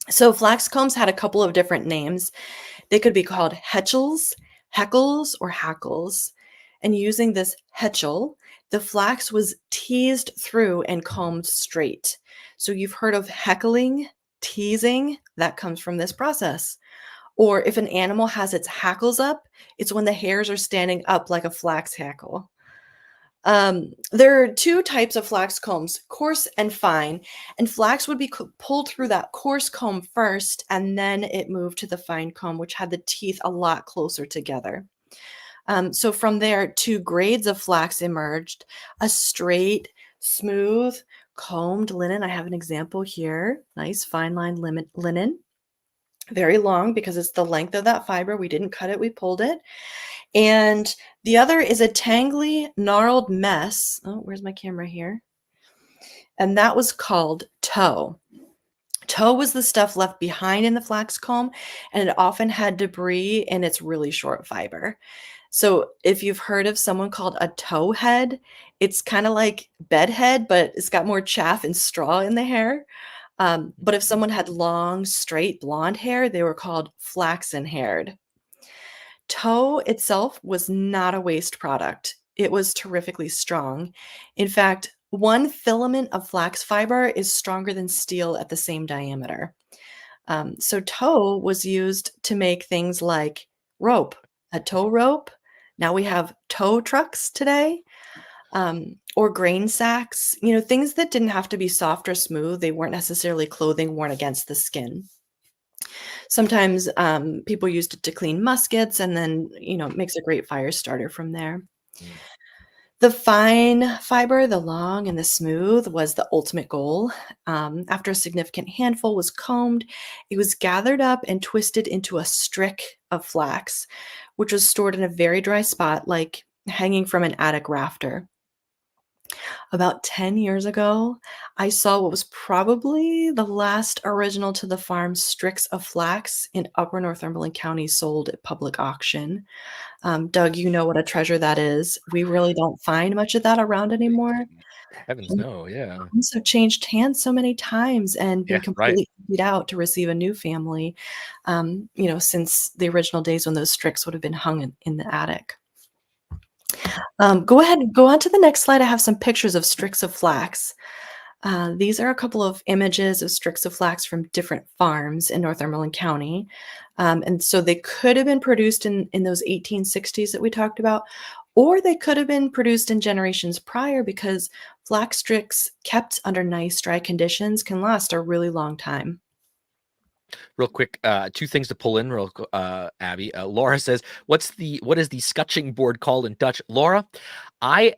S3: So flax combs had a couple of different names. They could be called hetchels, heckles, or hackles. And using this hetchel, the flax was teased through and combed straight. So you've heard of heckling, teasing, that comes from this process. Or if an animal has its hackles up, it's when the hairs are standing up like a flax hackle. There are two types of flax combs, coarse and fine. And flax would be pulled through that coarse comb first, and then it moved to the fine comb, which had the teeth a lot closer together. So from there, two grades of flax emerged: a straight, smooth, combed linen. I have an example here. Nice fine line linen. Very long because it's the length of that fiber. We didn't cut it, we pulled it. And the other is a tangly, gnarled mess. Oh, where's my camera here? And that was called tow. Tow was the stuff left behind in the flax comb, and it often had debris in its really short fiber. So if you've heard of someone called a tow head, it's kind of like bedhead, but it's got more chaff and straw in the hair. But if someone had long, straight blonde hair, they were called flaxen haired. Tow itself was not a waste product. It was terrifically strong. In fact, one filament of flax fiber is stronger than steel at the same diameter. So tow was used to make things like rope, a tow rope. Now we have tow trucks today, or grain sacks, things that didn't have to be soft or smooth. They weren't necessarily clothing worn against the skin. Sometimes people used it to clean muskets, and then, it makes a great fire starter from there.
S2: Mm.
S3: The fine fiber, the long and the smooth, was the ultimate goal. After a significant handful was combed, it was gathered up and twisted into a strick of flax, which was stored in a very dry spot, like hanging from an attic rafter. About 10 years ago, I saw what was probably the last original to the farm strix of flax in Upper Northumberland County sold at public auction. Doug, you know what a treasure that is. We really don't find much of that around anymore.
S2: Heavens no, yeah.
S3: Homes have changed hands so many times and been
S2: Yeah, right.
S3: completely emptied out to receive a new family, since the original days when those strix would have been hung in the attic. Go ahead and go on to the next slide. I have some pictures of strix of flax. These are a couple of images of strix of flax from different farms in Northumberland County. And so they could have been produced in those 1860s that we talked about, or they could have been produced in generations prior because flax strix kept under nice dry conditions can last a really long time.
S2: Real quick, two things to pull in, Abby. Laura says, what is the scutching board called in Dutch? Laura, I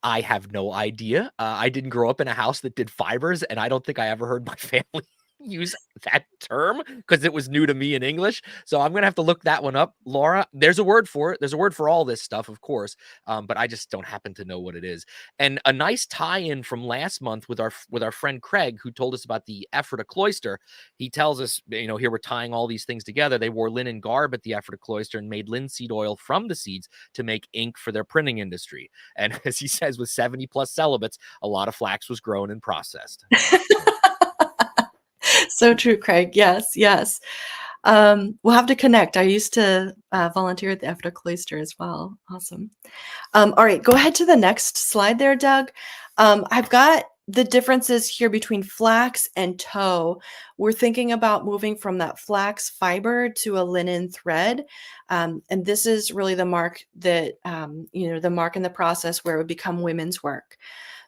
S2: have no idea. I didn't grow up in a house that did fibers, and I don't think I ever heard my family use that term because it was new to me in English. So I'm going to have to look that one up. Laura, there's a word for it. There's a word for all this stuff, of course, but I just don't happen to know what it is. And a nice tie-in from last month with our friend Craig, who told us about the Ephrata cloister. He tells us, here we're tying all these things together. They wore linen garb at the Ephrata cloister and made linseed oil from the seeds to make ink for their printing industry. And as he says, with 70 plus celibates, a lot of flax was grown and processed.
S3: So true, Craig. Yes, yes. We'll have to connect. I used to volunteer at the Ephrata cloister as well. Awesome. All right, go ahead to the next slide there, Doug. I've got the differences here between flax and tow. We're thinking about moving from that flax fiber to a linen thread. And this is really the mark that, the mark in the process where it would become women's work.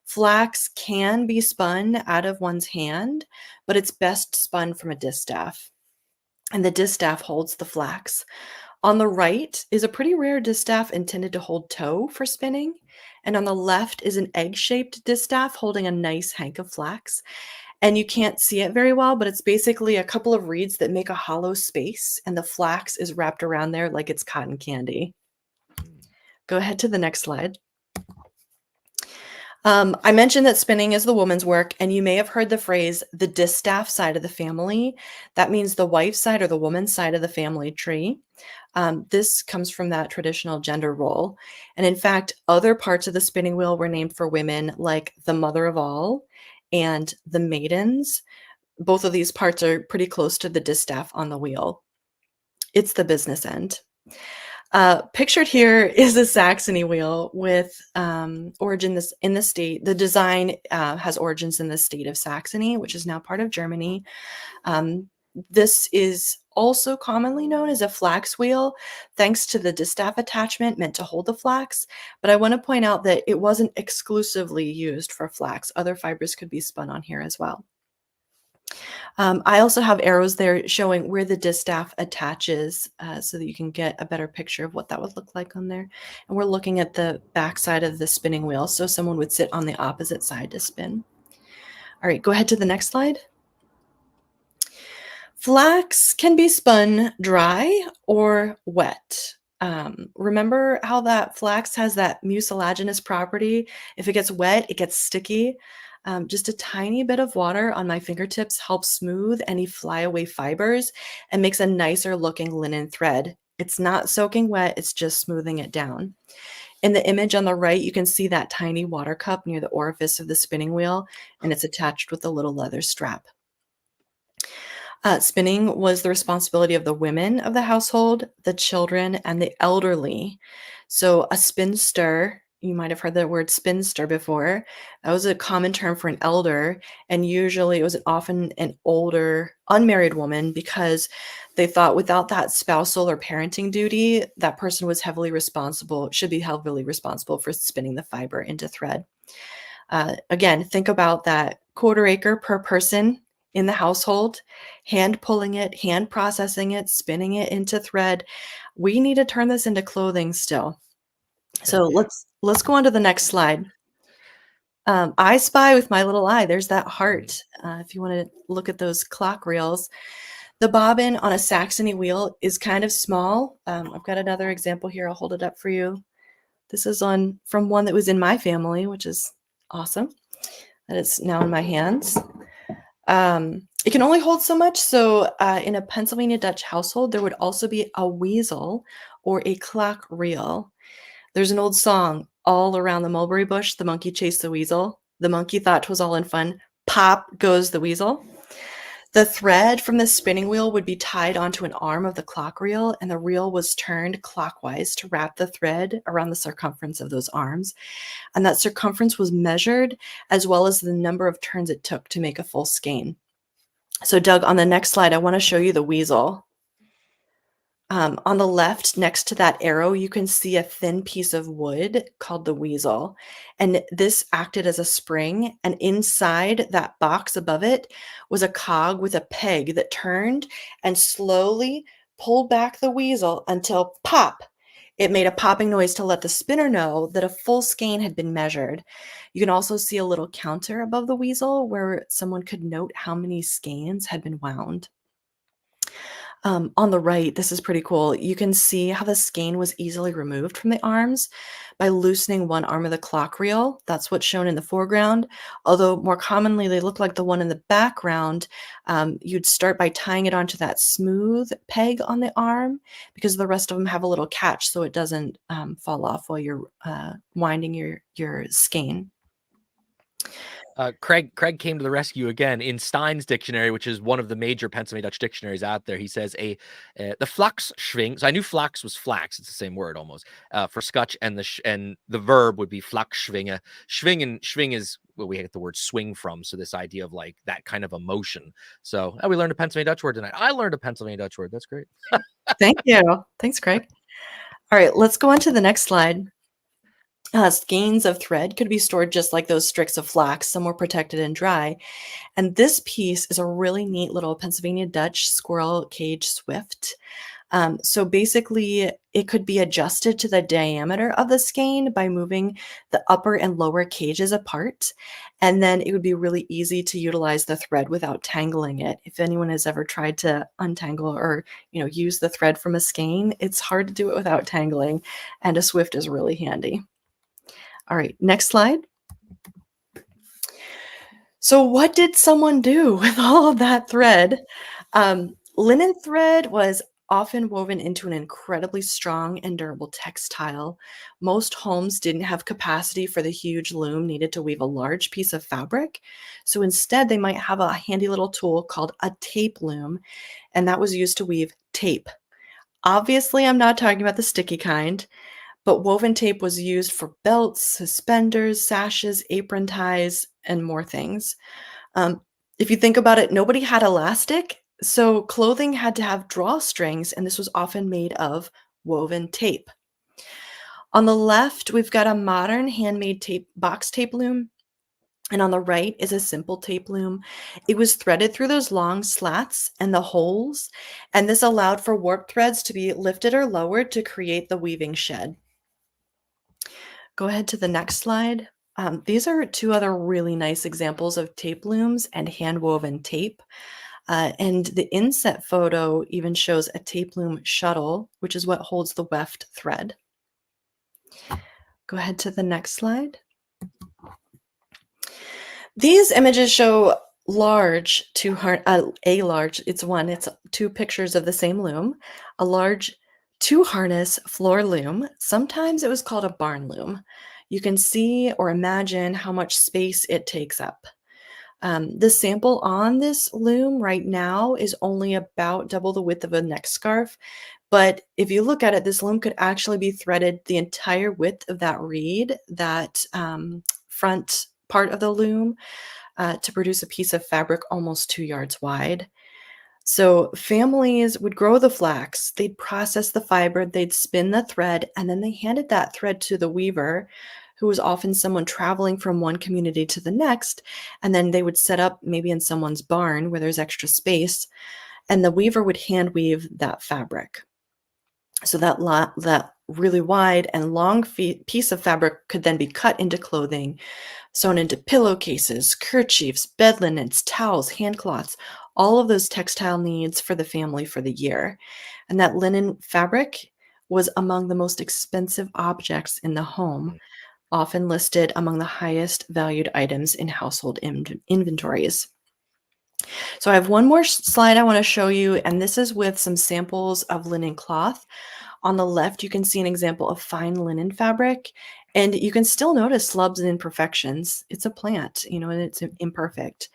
S3: Flax can be spun out of one's hand, but it's best spun from a distaff. And the distaff holds the flax. On the right is a pretty rare distaff intended to hold tow for spinning. And on the left is an egg-shaped distaff holding a nice hank of flax. And you can't see it very well, but it's basically a couple of reeds that make a hollow space, and the flax is wrapped around there like it's cotton candy. Go ahead to the next slide. I mentioned that spinning is the woman's work, and you may have heard the phrase, the distaff side of the family. That means the wife's side or the woman's side of the family tree. This comes from that traditional gender role. And in fact, other parts of the spinning wheel were named for women, like the mother of all and the maidens. Both of these parts are pretty close to the distaff on the wheel. It's the business end. Pictured here is a Saxony wheel with origins in the state. The design has origins in the state of Saxony, which is now part of Germany. This is also commonly known as a flax wheel, thanks to the distaff attachment meant to hold the flax. But I want to point out that it wasn't exclusively used for flax. Other fibers could be spun on here as well. I also have arrows there showing where the distaff attaches so that you can get a better picture of what that would look like on there. And we're looking at the back side of the spinning wheel, so someone would sit on the opposite side to spin. All right, go ahead to the next slide. Flax can be spun dry or wet. Remember how that flax has that mucilaginous property? If it gets wet, it gets sticky. Just a tiny bit of water on my fingertips helps smooth any flyaway fibers and makes a nicer looking linen thread. It's not soaking wet, it's just smoothing it down. In the image on the right, you can see that tiny water cup near the orifice of the spinning wheel, and it's attached with a little leather strap. Spinning was the responsibility of the women of the household, the children, and the elderly. So a spinster, you might have heard the word spinster before. That was a common term for an elder, and usually it was often an older, unmarried woman because they thought without that spousal or parenting duty, that person was should be heavily responsible for spinning the fiber into thread. Again, think about that 1/4 acre per person in the household, hand pulling it, hand processing it, spinning it into thread. We need to turn this into clothing still. So let's go on to the next slide. I spy with my little eye. There's that heart. If you want to look at those clock reels. The bobbin on a Saxony wheel is kind of small. I've got another example here. I'll hold it up for you. This is from one that was in my family, which is awesome. That is now in my hands. It can only hold so much. So in a Pennsylvania Dutch household, there would also be a weasel or a clock reel. There's an old song, all around the mulberry bush, the monkey chased the weasel. The monkey thought 'twas all in fun. Pop goes the weasel. The thread from the spinning wheel would be tied onto an arm of the clock reel, and the reel was turned clockwise to wrap the thread around the circumference of those arms. And that circumference was measured as well as the number of turns it took to make a full skein. So Doug, on the next slide, I want to show you the weasel. On the left, next to that arrow, you can see a thin piece of wood called the weasel. And this acted as a spring. And inside that box above it was a cog with a peg that turned and slowly pulled back the weasel until pop, It made a popping noise to let the spinner know that a full skein had been measured. You can also see a little counter above the weasel where someone could note how many skeins had been wound. On the right, this is pretty cool. You can see how the skein was easily removed from the arms by loosening one arm of the clock reel. That's what's shown in the foreground. Although more commonly they look like the one in the background, you'd start by tying it onto that smooth peg on the arm because the rest of them have a little catch so it doesn't fall off while you're winding your skein.
S2: Craig came to the rescue again in Stein's dictionary, which is one of the major Pennsylvania Dutch dictionaries out there. He says the Flax schwing. So I knew flax was flax; it's the same word almost for scotch, and the verb would be Flax schwingen. Schwing is where we get the word swing from. So this idea of like that kind of emotion. So we learned a Pennsylvania Dutch word tonight. I learned a Pennsylvania Dutch word. That's great.
S3: Thank you. Thanks, Craig. All right, let's go on to the next slide. Skeins of thread could be stored just like those stricts of flax, some were protected and dry. And this piece is a really neat little Pennsylvania Dutch squirrel cage swift. So basically, it could be adjusted to the diameter of the skein by moving the upper and lower cages apart. And then it would be really easy to utilize the thread without tangling it. If anyone has ever tried to untangle or use the thread from a skein, it's hard to do it without tangling. And a swift is really handy. All right, next slide. So what did someone do with all of that thread? Linen thread was often woven into an incredibly strong and durable textile. Most homes didn't have capacity for the huge loom needed to weave a large piece of fabric. So instead, they might have a handy little tool called a tape loom, and that was used to weave tape. Obviously, I'm not talking about the sticky kind. But woven tape was used for belts, suspenders, sashes, apron ties, and more things. If you think about it, nobody had elastic, so clothing had to have drawstrings, and this was often made of woven tape. On the left, we've got a modern handmade box tape loom, and on the right is a simple tape loom. It was threaded through those long slats and the holes, and this allowed for warp threads to be lifted or lowered to create the weaving shed. Go ahead to the next slide. These are two other really nice examples of tape looms and hand-woven tape. And the inset photo even shows a tape loom shuttle, which is what holds the weft thread. Go ahead to the next slide. These images show it's two pictures of the same loom, a large two-harness floor loom. Sometimes it was called a barn loom. You can see or imagine how much space it takes up. The sample on this loom right now is only about double the width of a neck scarf. But if you look at it, this loom could actually be threaded the entire width of that reed, that front part of the loom, to produce a piece of fabric almost 2 yards wide. So families would grow the flax, they'd process the fiber, they'd spin the thread, and then they handed that thread to the weaver, who was often someone traveling from one community to the next. And then they would set up maybe in someone's barn where there's extra space, and the weaver would hand weave that fabric. So that really wide and long piece of fabric could then be cut into clothing, sewn into pillowcases, kerchiefs, bed linens, towels, handcloths, all of those textile needs for the family for the year. And that linen fabric was among the most expensive objects in the home, often listed among the highest valued items in household inventories. So I have one more slide I want to show you, and this is with some samples of linen cloth. On the left, you can see an example of fine linen fabric, and you can still notice slubs and imperfections. It's a plant, and it's imperfect.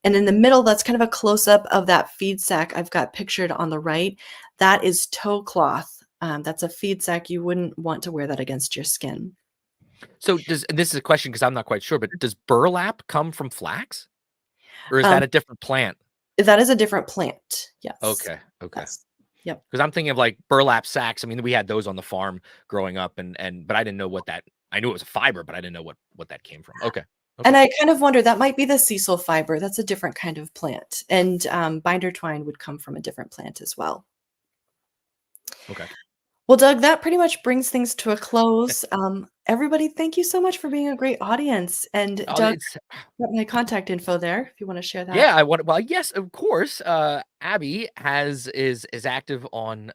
S3: And in the middle, that's kind of a close-up of that feed sack I've got pictured on the right. That is tow cloth. That's a feed sack. You wouldn't want to wear that against your skin.
S2: So this is a question because I'm not quite sure, but does burlap come from flax? Or is that a different plant?
S3: That is a different plant. Yes.
S2: Okay.
S3: Yes. Yep.
S2: Because I'm thinking of like burlap sacks. I mean, we had those on the farm growing up, but I didn't know what that. I knew it was a fiber, but I didn't know what that came from. Okay.
S3: And I kind of wonder, that might be the sisal fiber. That's a different kind of plant, and binder twine would come from a different plant as well.
S2: Okay.
S3: Well, Doug, that pretty much brings things to a close. Everybody, thank you so much for being a great audience. And
S2: Oh,
S3: Doug,
S2: it's
S3: got my contact info there if you want to share that.
S2: yeah. I want. Well, yes, of course. Abby is active on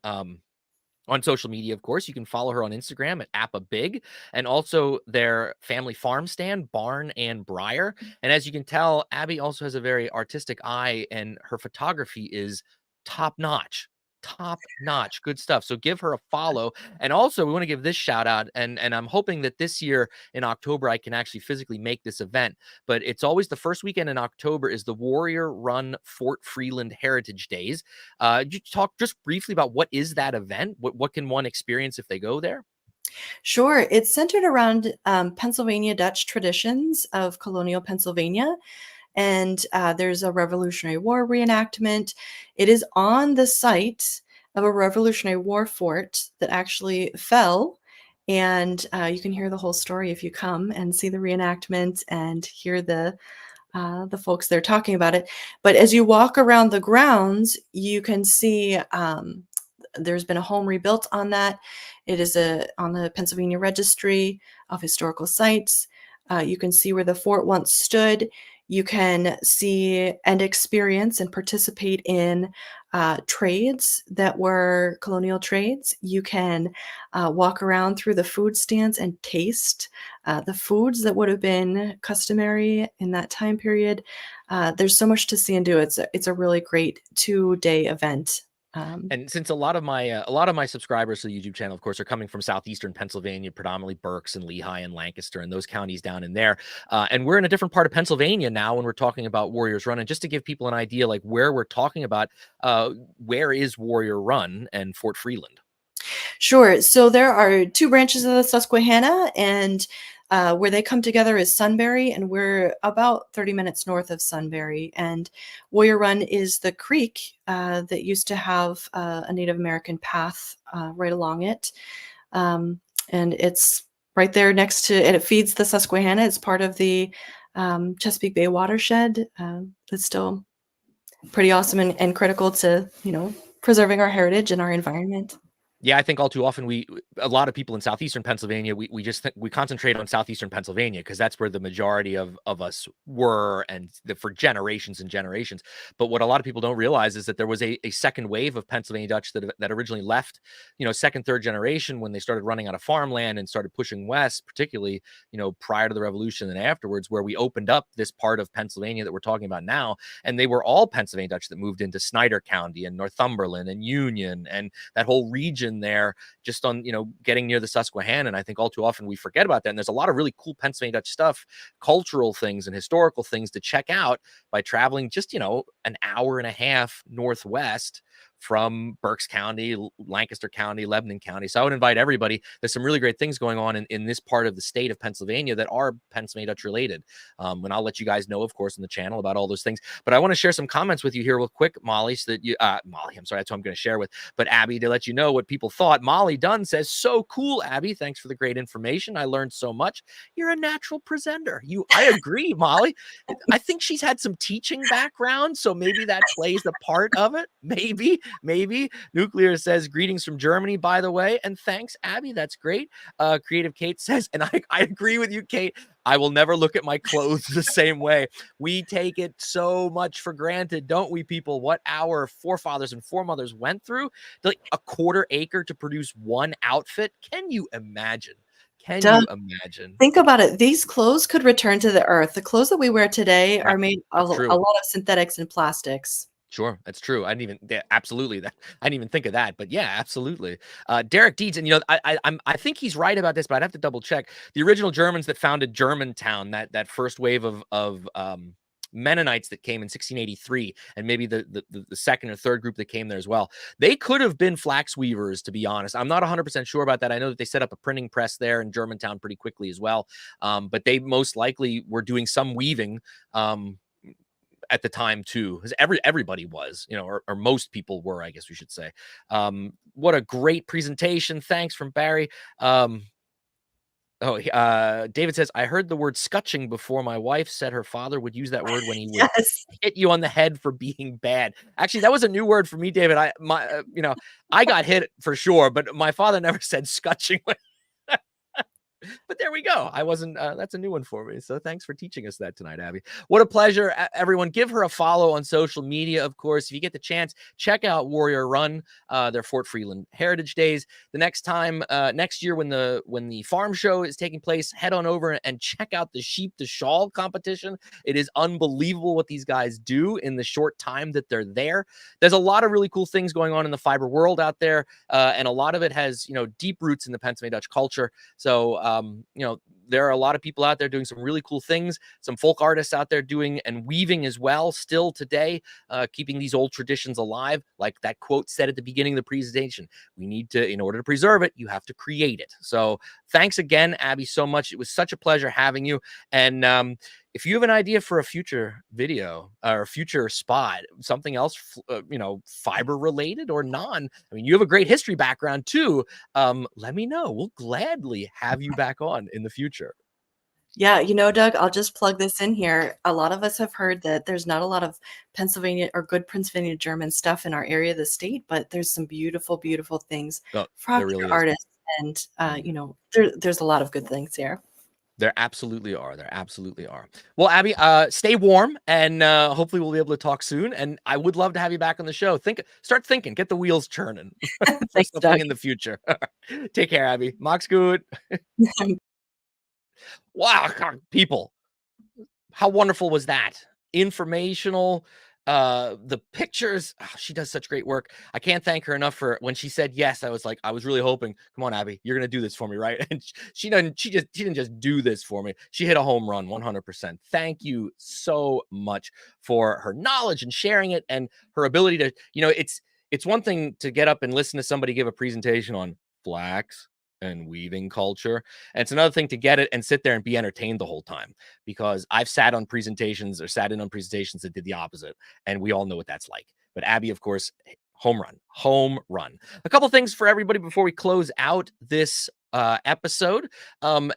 S2: social media, of course. You can follow her on Instagram at appabig, and also their family farm stand, Barn and Briar. And as you can tell, Abby also has a very artistic eye, and her photography is top notch. Top notch, good stuff. So give her a follow. And also, we want to give this shout out. And I'm hoping that this year in October, I can actually physically make this event. But it's always the first weekend in October is the Warrior Run Fort Freeland Heritage Days. You talk just briefly about what is that event? What can one experience if they go there?
S3: Sure. It's centered around Pennsylvania Dutch traditions of colonial Pennsylvania. And there's a Revolutionary War reenactment. It is on the site of a Revolutionary War fort that actually fell. And you can hear the whole story if you come and see the reenactment and hear the folks there talking about it. But as you walk around the grounds, you can see there's been a home rebuilt on that. It is on the Pennsylvania Registry of Historical Sites. You can see where the fort once stood. You can see and experience and participate in trades that were colonial trades. You can walk around through the food stands and taste the foods that would have been customary in that time period. There's so much to see and do. It's a really great 2-day event.
S2: And since a lot of my subscribers to the YouTube channel, of course, are coming from southeastern Pennsylvania, predominantly Berks and Lehigh and Lancaster and those counties down in there, and we're in a different part of Pennsylvania now when we're talking about Warriors Run. And just to give people an idea, like where we're talking about, where is Warrior Run and Fort Freeland?
S3: Sure. So there are two branches of the Susquehanna, and where they come together is Sunbury, and we're about 30 minutes north of Sunbury. And Warrior Run is the creek that used to have a Native American path right along it. And it's right there next to, and it feeds the Susquehanna. It's part of the Chesapeake Bay watershed. It's still pretty awesome and critical to, preserving our heritage and our environment.
S2: Yeah, I think all too often a lot of people in southeastern Pennsylvania, we just think we concentrate on southeastern Pennsylvania because that's where the majority of us were and for generations and generations. But what a lot of people don't realize is that there was a second wave of Pennsylvania Dutch that originally left, second, third generation when they started running out of farmland and started pushing west, particularly, prior to the Revolution and afterwards, where we opened up this part of Pennsylvania that we're talking about now. And they were all Pennsylvania Dutch that moved into Snyder County and Northumberland and Union and that whole region there, just on getting near the Susquehanna. And I think all too often we forget about that. And there's a lot of really cool Pennsylvania Dutch stuff, cultural things and historical things to check out by traveling just an hour and a half northwest from Berks County, Lancaster County, Lebanon County. So I would invite everybody. There's some really great things going on in this part of the state of Pennsylvania that are Pennsylvania Dutch related. And I'll let you guys know, of course, in the channel about all those things. But I want to share some comments with you here real quick, Molly, so that Molly, I'm sorry, that's who I'm going to share with. But Abby, to let you know what people thought. Molly Dunn says, "So cool, Abby. Thanks for the great information. I learned so much. You're a natural presenter." I agree, Molly. I think she's had some teaching background, so maybe that plays a part of it. Maybe. Nuclear says, "Greetings from Germany, by the way." And thanks, Abby. That's great. Creative Kate says, and I agree with you, Kate. I will never look at my clothes the same way. We take it so much for granted, don't we, people? What our forefathers and foremothers went through, like a quarter acre to produce one outfit. Can you imagine? Can
S3: Duh.
S2: you imagine?
S3: Think about it. These clothes could return to the earth. The clothes that we wear today are made a lot of synthetics and plastics.
S2: Sure, that's true. Absolutely that. I didn't even think of that, but yeah, absolutely. Derek Deeds, and I think he's right about this, but I'd have to double check. The original Germans that founded Germantown, that first wave of Mennonites that came in 1683, and maybe the second or third group that came there as well. They could have been flax weavers, to be honest. I'm not 100% sure about that. I know that they set up a printing press there in Germantown pretty quickly as well, but they most likely were doing some weaving. At the time too, because everybody was, or most people were, I guess we should say. What a great presentation. Thanks from Barry. David says, I heard the word scutching before. My wife said her father would use that word when he would
S3: Yes.
S2: hit you on the head for being bad. Actually, that was a new word for me, David. I got hit for sure, but my father never said scutching. But there we go. I wasn't, that's a new one for me. So thanks for teaching us that tonight, Abby. What a pleasure. Everyone, give her a follow on social media, of course. If you get the chance, check out Warrior Run, their Fort Freeland Heritage Days. The next time, next year when the farm show is taking place, head on over and check out the Sheep to Shawl competition. It is unbelievable what these guys do in the short time that they're there. There's a lot of really cool things going on in the fiber world out there, and a lot of it has, deep roots in the Pennsylvania Dutch culture. So, there are a lot of people out there doing some really cool things, some folk artists out there doing and weaving as well still today, keeping these old traditions alive. Like that quote said at the beginning of the presentation, we need to, in order to preserve it, you have to create it. So thanks again, Abby, so much. It was such a pleasure having you. And if you have an idea for a future video or a future spot, something else, fiber related or non, you have a great history background too. Let me know. We'll gladly have you back on in the future.
S3: Yeah, Doug, I'll just plug this in here. A lot of us have heard that there's not a lot of Pennsylvania or good Pennsylvania German stuff in our area of the state, but there's some beautiful, beautiful things
S2: Oh,
S3: from
S2: there really
S3: your
S2: is.
S3: artists. And, there's a lot of good things here.
S2: There absolutely are. There absolutely are. Well, Abby, stay warm, and hopefully we'll be able to talk soon. And I would love to have you back on the show. Start thinking, get the wheels churning for
S3: Thanks,
S2: something
S3: Doug.
S2: in the future. Take care, Abby. Mach's gut. Wow, God, people, how wonderful was that? Informational. The pictures. Oh, she does such great work. I can't thank her enough for when she said yes. I was like, I was really hoping, come on, Abby, you're gonna do this for me, right? And she didn't just do this for me. She hit a home run 100%. Thank you so much for her knowledge and sharing it, and her ability to, it's one thing to get up and listen to somebody give a presentation on flax and weaving culture. And it's another thing to get it and sit there and be entertained the whole time, because I've sat in on presentations that did the opposite. And we all know what that's like. But Abby, of course, home run. A couple things for everybody before we close out this episode.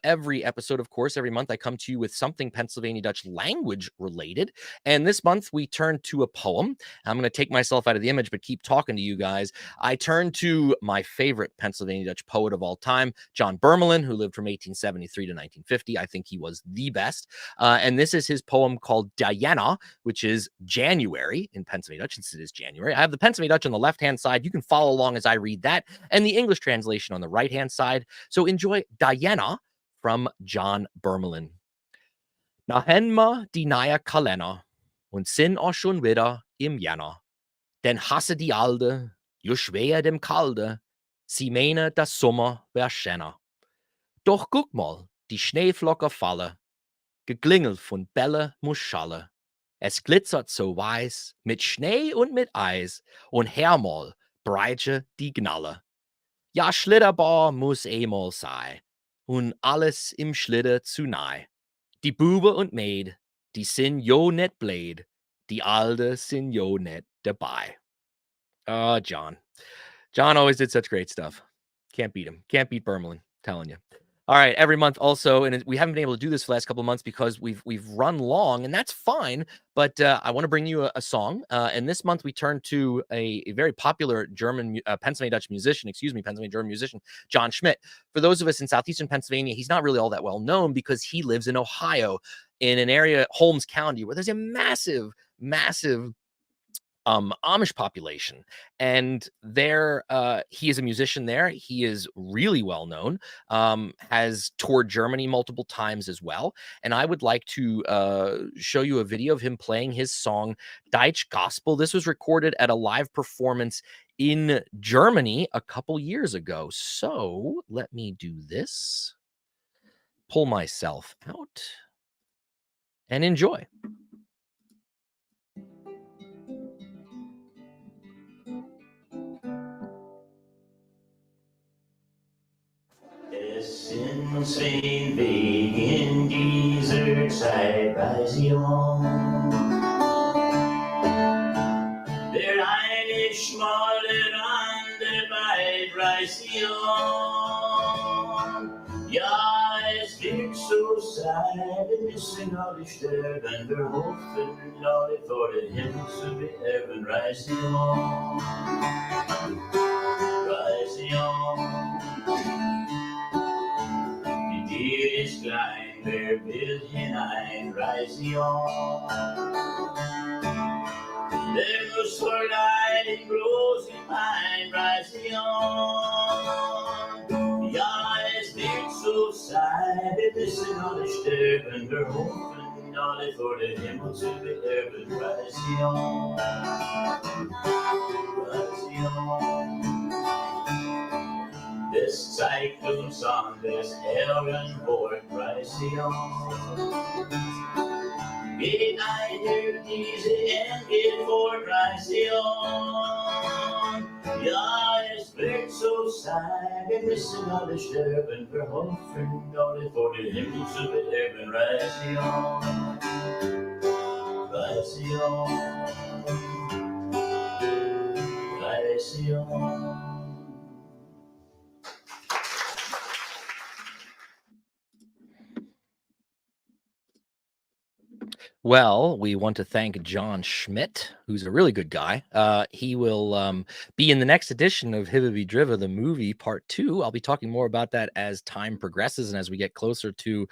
S2: Every episode, of course, every month I come to you with something Pennsylvania Dutch language related. And this month we turn to a poem. I'm going to take myself out of the image, but keep talking to you guys. I turn to my favorite Pennsylvania Dutch poet of all time, John Birmelin, who lived from 1873 to 1950. I think he was the best. And this is his poem called Diana, which is January in Pennsylvania Dutch, since it is January. I have the Pennsylvania Dutch on the left-hand side. You can follow along as I read that, and the English translation on the right-hand side. So enjoy Diana from John Birmelin. Nahenma die Naya Kalender und sin auch schon wieder im Jänner. Denn hasse die Alde, jo schwer dem Kalde, sie meine, das Sommer wär schöner. Doch guck mal, die Schneeflocken falle, geklingelt von Bälle muss schalle. Es glitzert so weiß, mit Schnee und mit Eis, und hermal breite die Gnalle. Ja, Schlitterbar muss mal sei, und alles im Schlitter zu nahe. Die Bube und Maid, die sind jo net blöd, die Alde sind jo net dabei. Oh, John. John always did such great stuff. Can't beat him. Can't beat Birmelin, telling you. All right, every month also, and we haven't been able to do this for the last couple of months because we've run long, and that's fine. But I want to bring you a song, and this month we turn to a very popular Pennsylvania Dutch musician, Pennsylvania German musician, John Schmid. For those of us in southeastern Pennsylvania, he's not really all that well known because he lives in Ohio, in an area, Holmes County, where there's a massive Amish population, and there he is a musician there. He is really well known, has toured Germany multiple times as well, and I would like to show you a video of him playing his song Deitsch Gospel. This was recorded at a live performance in Germany a couple years ago. So let me do this, pull myself out, and enjoy.
S4: Es sind 10 Weg in dieser Zeit bei Sion. Der eine schmale Rand, der weit bei Sion. Ja, wird so sein, wir müssen alle sterben, wir hoffen alle vor den Himmel zu beerben. Rise on, rise on. Die Tür ist klein, wer will hinein? Rise on. Der muss verleihen in großen Pein. Rise on. Ja, es wird so sein, wir müssen alle sterben, wir hoffen alle vor den Himmel zu beerben. Rise on, rise on. Das zeigt uns an des Herrn Wort. Rise on. Geht ein durch diese Erde, geht fort. Rise on. Ja, es wird so sein, wir müssen alle sterben, wir hoffen alle vor den Himmel zu beerben. Rise on, rise on, rise on.
S2: Well, we want to thank John Schmid, who's a really good guy. He will be in the next edition of Hibbiby Driva, the movie, part 2. I'll be talking more about that as time progresses and as we get closer to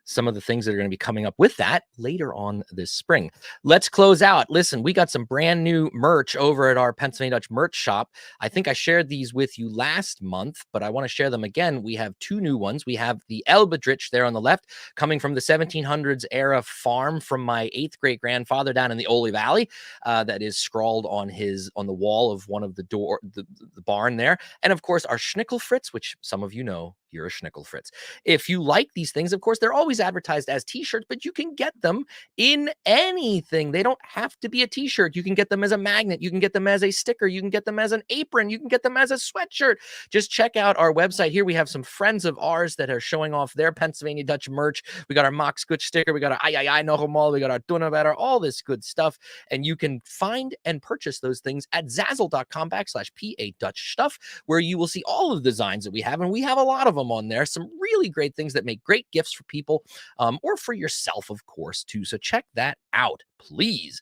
S2: some of the things that are going to be coming up with that later on this spring. Let's close out. Listen, we got some brand new merch over at our Pennsylvania Dutch merch shop. I think I shared these with you last month, but I want to share them again. We have 2 new ones. We have the Elbedrich there on the left, coming from the 1700s era farm from my 8th great grandfather down in the Ole Valley, that is scrawled on the wall of one of the barn there. And of course, our Schnickel Fritz, which some of you know, you're a Schnickel Fritz. If you like these things, of course, they're always advertised as t-shirts, but you can get them in anything. They don't have to be a t-shirt. You can get them as a magnet. You can get them as a sticker. You can get them as an apron. You can get them as a sweatshirt. Just check out our website here. We have some friends of ours that are showing off their Pennsylvania Dutch merch. We got our Max Gut sticker. We got our Ai nog eenmaal. We got our Dunnewetter, all this good stuff. And you can find and purchase those things at zazzle.com/PA Dutch stuff, where you will see all of the designs that we have. And we have a lot of them on there. Some really great things that make great gifts for people, or for yourself, of course, too. So check that out, please.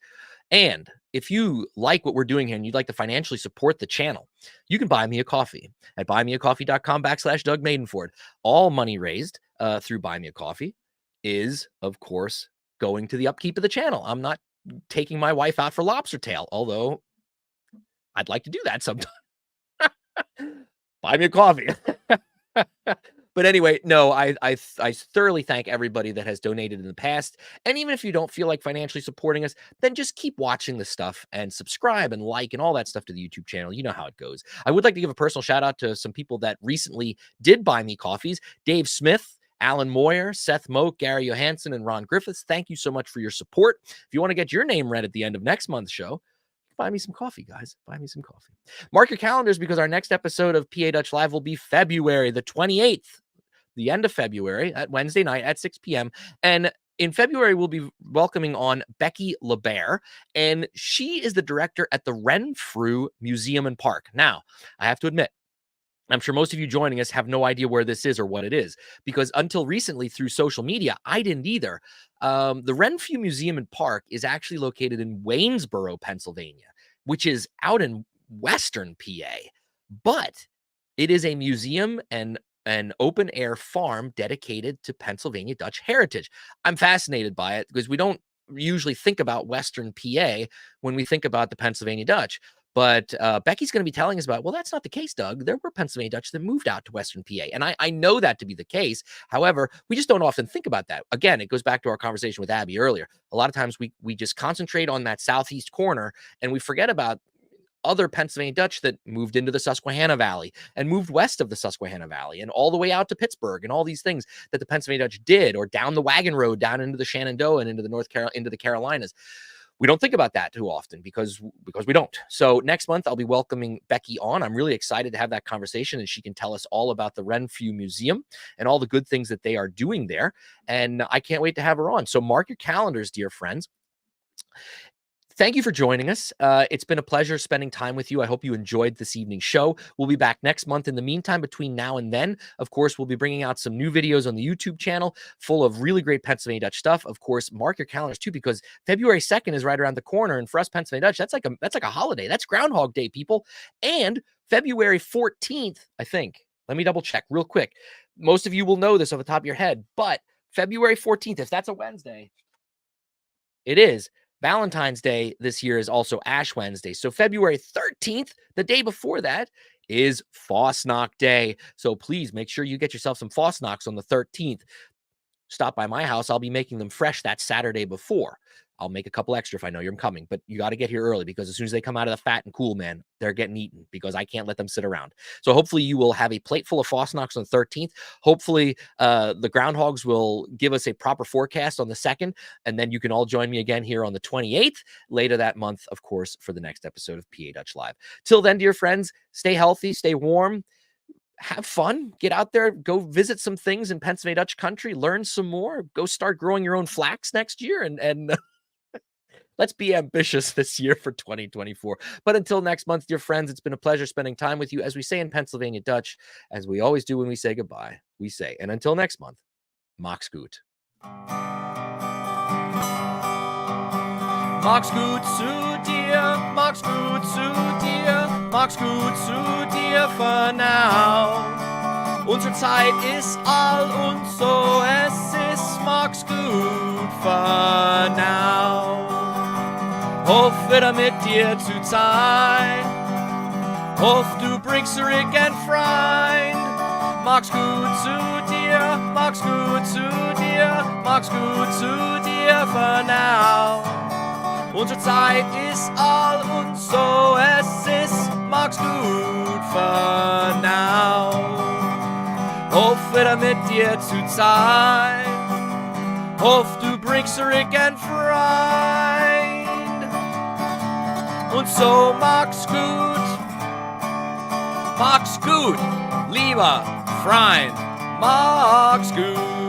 S2: And if you like what we're doing here and you'd like to financially support the channel, you can buy me a coffee at buymeacoffee.com/Doug Maidenford. All money raised through Buy Me a Coffee is, of course, going to the upkeep of the channel. I'm not taking my wife out for lobster tail, although I'd like to do that sometime. Buy me a coffee. But anyway, no, I thoroughly thank everybody that has donated in the past. And even if you don't feel like financially supporting us, then just keep watching the stuff and subscribe and like and all that stuff to the YouTube channel. You know how it goes. I would like to give a personal shout out to some people that recently did buy me coffees. Dave Smith, Alan Moyer, Seth Moak, Gary Johansson, and Ron Griffiths. Thank you so much for your support. If you want to get your name read at the end of next month's show, buy me some coffee, guys. Buy me some coffee. Mark your calendars, because our next episode of PA Dutch Live will be February the 28th, the end of February, at Wednesday night at 6 p.m. And in February, we'll be welcoming on Becky LeBear, and she is the director at the Renfrew Museum and Park. Now, I have to admit, I'm sure most of you joining us have no idea where this is or what it is, because until recently through social media, I didn't either. The Renfrew Museum and Park is actually located in Waynesboro, Pennsylvania, which is out in western PA. But it is a museum and an open air farm dedicated to Pennsylvania Dutch heritage. I'm fascinated by it because we don't usually think about western PA when we think about the Pennsylvania Dutch. But Becky's going to be telling us about, well, that's not the case, Doug. There were Pennsylvania Dutch that moved out to Western PA. And I know that to be the case. However, we just don't often think about that. Again, it goes back to our conversation with Abby earlier. A lot of times we just concentrate on that southeast corner and we forget about other Pennsylvania Dutch that moved into the Susquehanna Valley and moved west of the Susquehanna Valley and all the way out to Pittsburgh and all these things that the Pennsylvania Dutch did, or down the wagon road, down into the Shenandoah and into the Carolinas. We don't think about that too often because we don't. So next month, I'll be welcoming Becky on. I'm really excited to have that conversation, and she can tell us all about the Renfrew Museum and all the good things that they are doing there. And I can't wait to have her on. So mark your calendars, dear friends. thank you for joining us. It's been a pleasure spending time with you. I hope you enjoyed this evening's show. We'll be back next month. In the meantime, between now and then, of course, we'll be bringing out some new videos on the YouTube channel full of really great Pennsylvania Dutch stuff. Of course, mark your calendars too, because February 2nd is right around the corner. And for us Pennsylvania Dutch, that's like a holiday. That's Groundhog Day, people. And February 14th, I think. Let me double check real quick. Most of you will know this off the top of your head, but February 14th, if that's a Wednesday, it is. Valentine's Day this year is also Ash Wednesday. So February 13th, the day before that, is Fosnock Day. So please make sure you get yourself some Fosnocks on the 13th. Stop by my house. I'll be making them fresh that Saturday before. I'll make a couple extra if I know you're coming, but you got to get here early, because as soon as they come out of the fat and cool, man, they're getting eaten, because I can't let them sit around. So hopefully you will have a plate full of Fosnocks on the 13th. Hopefully the Groundhogs will give us a proper forecast on the 2nd, and then you can all join me again here on the 28th later that month, of course, for the next episode of PA Dutch Live. Till then, dear friends, stay healthy, stay warm. Have fun, get out there, go visit some things in Pennsylvania Dutch country, learn some more, go start growing your own flax next year, and let's be ambitious this year for 2024. But until next month, dear friends, it's been a pleasure spending time with you. As we say in Pennsylvania Dutch, as we always do when we say goodbye, we say, and until next month, Max gut.
S1: Max gut zu dir, Max gut zu dir, Max gut zu dir für now. Unsere Zeit ist all und so es ist, Max gut für now. Hoff wieder mit dir zu sein, hoff du bringst zurück ein Freund. Max gut zu dir, Max gut zu dir, Max gut zu dir für now. Unsere Zeit ist all und so es ist, Max gut für now. Hoff wieder mit dir zu sein, hoff du bringst zurück ein Freund. Und so Max gut, lieber Freund, Max gut.